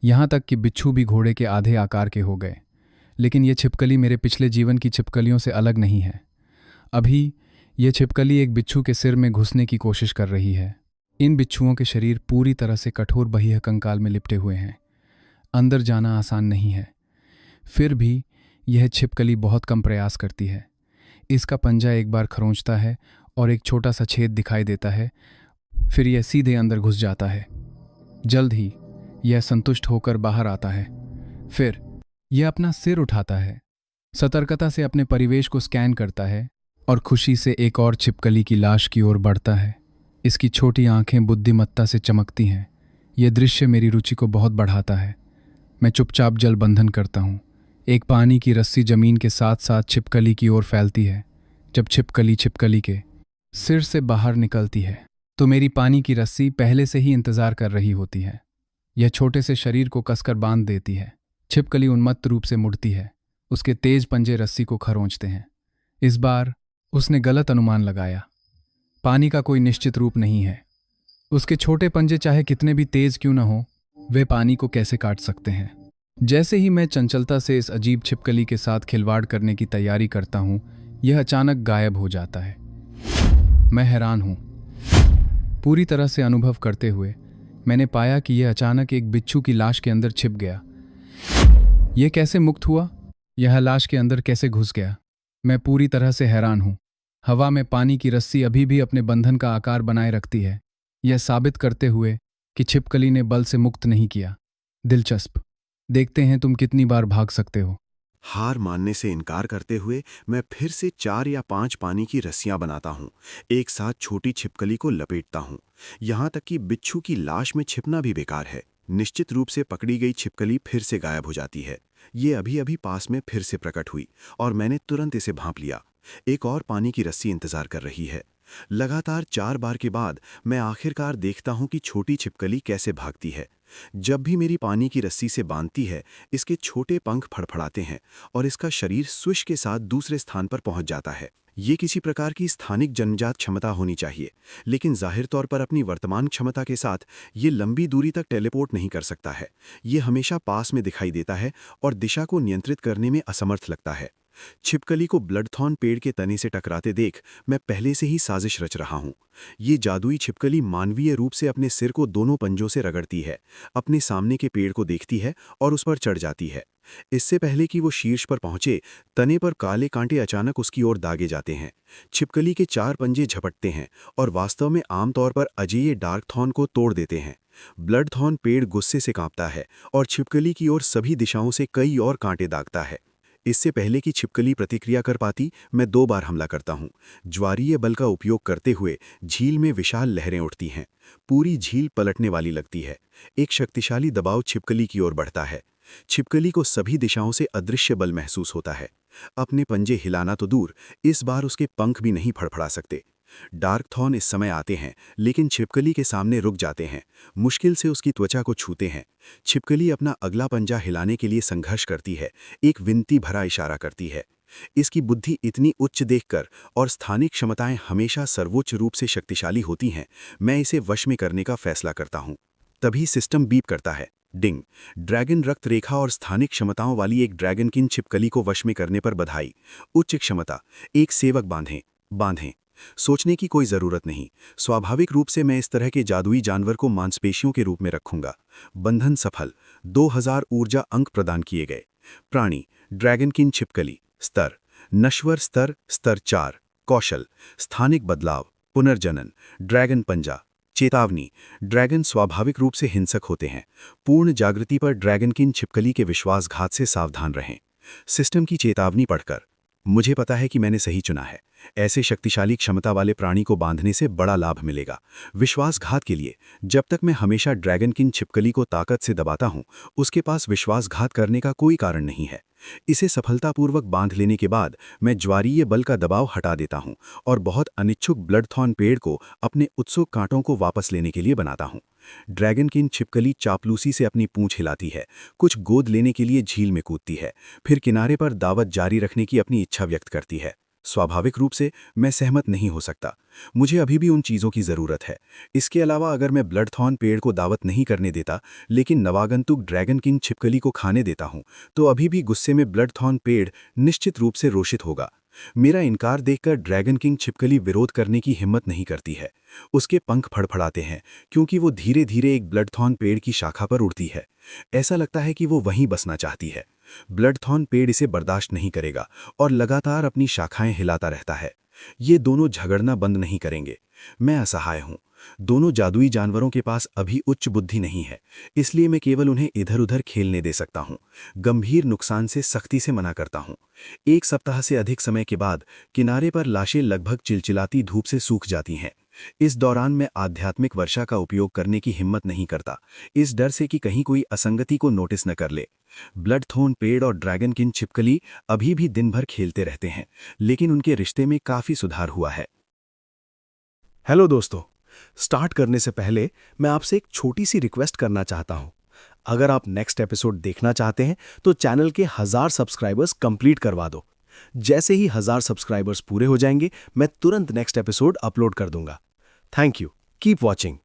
यहाँ तक कि बिच्छू भी घोड़े के आधे आकार के हो गए। लेकिन ये छिपकली मेरे पिछले जीवन की छिपकलियों से अलग नहीं है। अभी ये छिपकली एक बिच्छू के सिर में घुसने की कोशिश कर रही है। इन बिच्छुओं के शरीर पूरी तरह से कठोर बहिः कंकाल में लिपटे हुए हैं। अंदर जाना आसान नहीं है। फिर भी यह छिपकली बहुत कम प्रयास करती है। इसका पंजा एक बार खरोंचता है और एक छोटा सा छेद दिखाई देता है, फिर यह सीधे अंदर घुस जाता है। जल्द ही यह संतुष्ट होकर बाहर आता है। फिर यह अपना सिर उठाता है, सतर्कता से अपने परिवेश को स्कैन करता है और खुशी से एक और छिपकली की लाश की ओर बढ़ता है। इसकी छोटी आंखें बुद्धिमत्ता से चमकती हैं। यह दृश्य मेरी रुचि को बहुत बढ़ाता है। मैं चुपचाप जल बंधन करता हूँ। एक पानी की रस्सी जमीन के साथ साथ छिपकली की ओर फैलती है। जब छिपकली के सिर से बाहर निकलती है तो मेरी पानी की रस्सी पहले से ही इंतजार कर रही होती है। यह छोटे से शरीर को कसकर बांध देती है। छिपकली उन्मत्त रूप से मुड़ती है। उसके तेज पंजे रस्सी को खरोंचते हैं। इस बार उसने गलत अनुमान लगाया। पानी का कोई निश्चित रूप नहीं है। उसके छोटे पंजे चाहे कितने भी तेज क्यों न हो, वे पानी को कैसे काट सकते हैं। जैसे ही मैं चंचलता से इस अजीब छिपकली के साथ खिलवाड़ करने की तैयारी करता हूं, यह अचानक गायब हो जाता है। मैं हैरान हूं। पूरी तरह से अनुभव करते हुए मैंने पाया कि यह अचानक एक बिच्छू की लाश के अंदर छिप गया। यह कैसे मुक्त हुआ? यह लाश के अंदर कैसे घुस गया? मैं पूरी तरह से हैरान हूं। हवा में पानी की रस्सी अभी भी अपने बंधन का आकार बनाए रखती है, यह साबित करते हुए कि छिपकली ने बल से मुक्त नहीं किया। दिलचस्प। देखते हैं तुम कितनी बार भाग सकते हो। हार मानने से इनकार करते हुए मैं फिर से 4 या 5 पानी की रस्सियां बनाता हूं। एक साथ छोटी छिपकली को लपेटता हूं। यहां तक कि बिच्छू की लाश में छिपना भी बेकार है। निश्चित रूप से पकड़ी गई छिपकली फिर से गायब हो जाती है। ये अभी अभी पास में फिर से प्रकट हुई और मैंने तुरंत इसे भांप लिया। एक और पानी की रस्सी इंतजार कर रही है। लगातार 4 बार के बाद मैं आखिरकार देखता हूं कि छोटी छिपकली कैसे भागती है। जब भी मेरी पानी की रस्सी से बांधती है, इसके छोटे पंख फड़फड़ाते हैं और इसका शरीर स्विश के साथ दूसरे स्थान पर पहुंच जाता है। ये किसी प्रकार की स्थानिक जन्मजात क्षमता होनी चाहिए, लेकिन जाहिर तौर पर अपनी वर्तमान क्षमता के साथ ये लंबी दूरी तक टेलीपोर्ट नहीं कर सकता है। ये हमेशा पास में दिखाई देता है और दिशा को नियंत्रित करने में असमर्थ लगता है। छिपकली को ब्लडथॉर्न पेड़ के तने से टकराते देख मैं पहले से ही साजिश रच रहा हूं। ये जादुई छिपकली मानवीय रूप से अपने सिर को दोनों पंजों से रगड़ती है, अपने सामने के पेड़ को देखती है और उस पर चढ़ जाती है। इससे पहले कि वो शीर्ष पर पहुंचे, तने पर काले कांटे अचानक उसकी ओर दागे जाते हैं। छिपकली के 4 पंजे झपटते हैं और वास्तव में आमतौर पर अजेय डार्कथॉर्न को तोड़ देते हैं। ब्लडथॉर्न पेड़ गुस्से से कांपता है और छिपकली की ओर सभी दिशाओं से कई और कांटे दागता है। इससे पहले कि छिपकली प्रतिक्रिया कर पाती, मैं 2 बार हमला करता हूं। ज्वारीय बल का उपयोग करते हुए झील में विशाल लहरें उठती हैं। पूरी झील पलटने वाली लगती है। एक शक्तिशाली दबाव छिपकली की ओर बढ़ता है। छिपकली को सभी दिशाओं से अदृश्य बल महसूस होता है। अपने पंजे हिलाना तो दूर, इस बार उसके पंख भी नहीं फड़फड़ा सकते। डार्कथॉर्न इस समय आते हैं, लेकिन छिपकली के सामने रुक जाते हैं। मुश्किल से उसकी त्वचा को छूते हैं। छिपकली अपना अगला पंजा हिलाने के लिए संघर्ष करती है, एक विनती भरा इशारा करती है। इसकी बुद्धि इतनी उच्च देखकर और स्थानिक क्षमताएं हमेशा सर्वोच्च रूप से शक्तिशाली होती हैं, मैं इसे वश में करने का फैसला करता हूं। तभी सिस्टम बीप करता है। डिंग। ड्रैगन रक्त रेखा और स्थानिक क्षमताओं वाली एक ड्रैगन किन छिपकली को वश में करने पर बधाई। उच्च क्षमता, एक सेवक बांधें। सोचने की कोई जरूरत नहीं। स्वाभाविक रूप से मैं इस तरह के जादुई जानवर को मांसपेशियों के रूप में रखूंगा। बंधन सफल। 2000 ऊर्जा अंक प्रदान किए गए। प्राणी ड्रैगनकिन छिपकली। स्तर नश्वर स्तर स्तर 4। कौशल स्थानिक बदलाव पुनर्जनन ड्रैगन पंजा। चेतावनी ड्रैगन स्वाभाविक रूप से हिंसक होते हैं। पूर्ण जागृति पर ड्रैगनकिन छिपकली के विश्वासघात से सावधान रहें। सिस्टम की चेतावनी पढ़कर मुझे पता है कि मैंने सही चुना है। ऐसे शक्तिशाली क्षमता वाले प्राणी को बांधने से बड़ा लाभ मिलेगा। विश्वासघात के लिए जब तक मैं हमेशा ड्रैगनकिन छिपकली को ताकत से दबाता हूं, उसके पास विश्वासघात करने का कोई कारण नहीं है। इसे सफलतापूर्वक बांध लेने के बाद मैं ज्वारीय बल का दबाव हटा देता हूं और बहुत अनिच्छुक ब्लडथॉर्न पेड़ को अपने उत्सुक कांटों को वापस लेने के लिए बनाता हूं। ड्रैगनकिन छिपकली चापलूसी से अपनी पूंछ हिलाती है, कुछ गोद लेने के लिए झील में कूदती है, फिर किनारे पर दावत जारी रखने की अपनी इच्छा व्यक्त करती है। स्वाभाविक रूप से मैं सहमत नहीं हो सकता। मुझे अभी भी उन चीज़ों की ज़रूरत है। इसके अलावा अगर मैं ब्लडथॉर्न पेड़ को दावत नहीं करने देता, लेकिन नवागंतुक ड्रैगनकिन छिपकली को खाने देता हूं, तो अभी भी गुस्से में ब्लडथॉर्न पेड़ निश्चित रूप से रोषित होगा। मेरा इनकार देखकर ड्रैगनकिन छिपकली विरोध करने की हिम्मत नहीं करती है। उसके पंख फड़फड़ाते हैं क्योंकि वो धीरे धीरे एक ब्लडथॉर्न पेड़ की शाखा पर उड़ती है। ऐसा लगता है कि वो वहीं बसना चाहती है। ब्लडथॉर्न पेड़ इसे बर्दाश्त नहीं करेगा और लगातार अपनी शाखाएं हिलाता रहता है। ये दोनों झगड़ना बंद नहीं करेंगे। मैं असहाय हूं। दोनों जादुई जानवरों के पास अभी उच्च बुद्धि नहीं है, इसलिए मैं केवल उन्हें इधर उधर खेलने दे सकता हूं। गंभीर नुकसान से सख्ती से मना करता हूं। 1 सप्ताह से अधिक समय के बाद किनारे पर लाशें लगभग चिलचिलाती धूप से सूख जाती हैं। इस दौरान मैं आध्यात्मिक वर्षा का उपयोग करने की हिम्मत नहीं करता, इस डर से कि कहीं कोई असंगति को नोटिस न कर ले। ब्लडथॉर्न पेड़ और ड्रैगनकिन छिपकली अभी भी दिन भर खेलते रहते हैं, लेकिन उनके रिश्ते में काफी सुधार हुआ है। हेलो दोस्तों, स्टार्ट करने से पहले मैं आपसे एक छोटी सी रिक्वेस्ट करना चाहता हूं। अगर आप नेक्स्ट एपिसोड देखना चाहते हैं तो चैनल के 1000 सब्सक्राइबर्स कंप्लीट करवा दो। जैसे ही 1000 सब्सक्राइबर्स पूरे हो जाएंगे, मैं तुरंत नेक्स्ट एपिसोड अपलोड कर दूंगा। Thank you. Keep watching.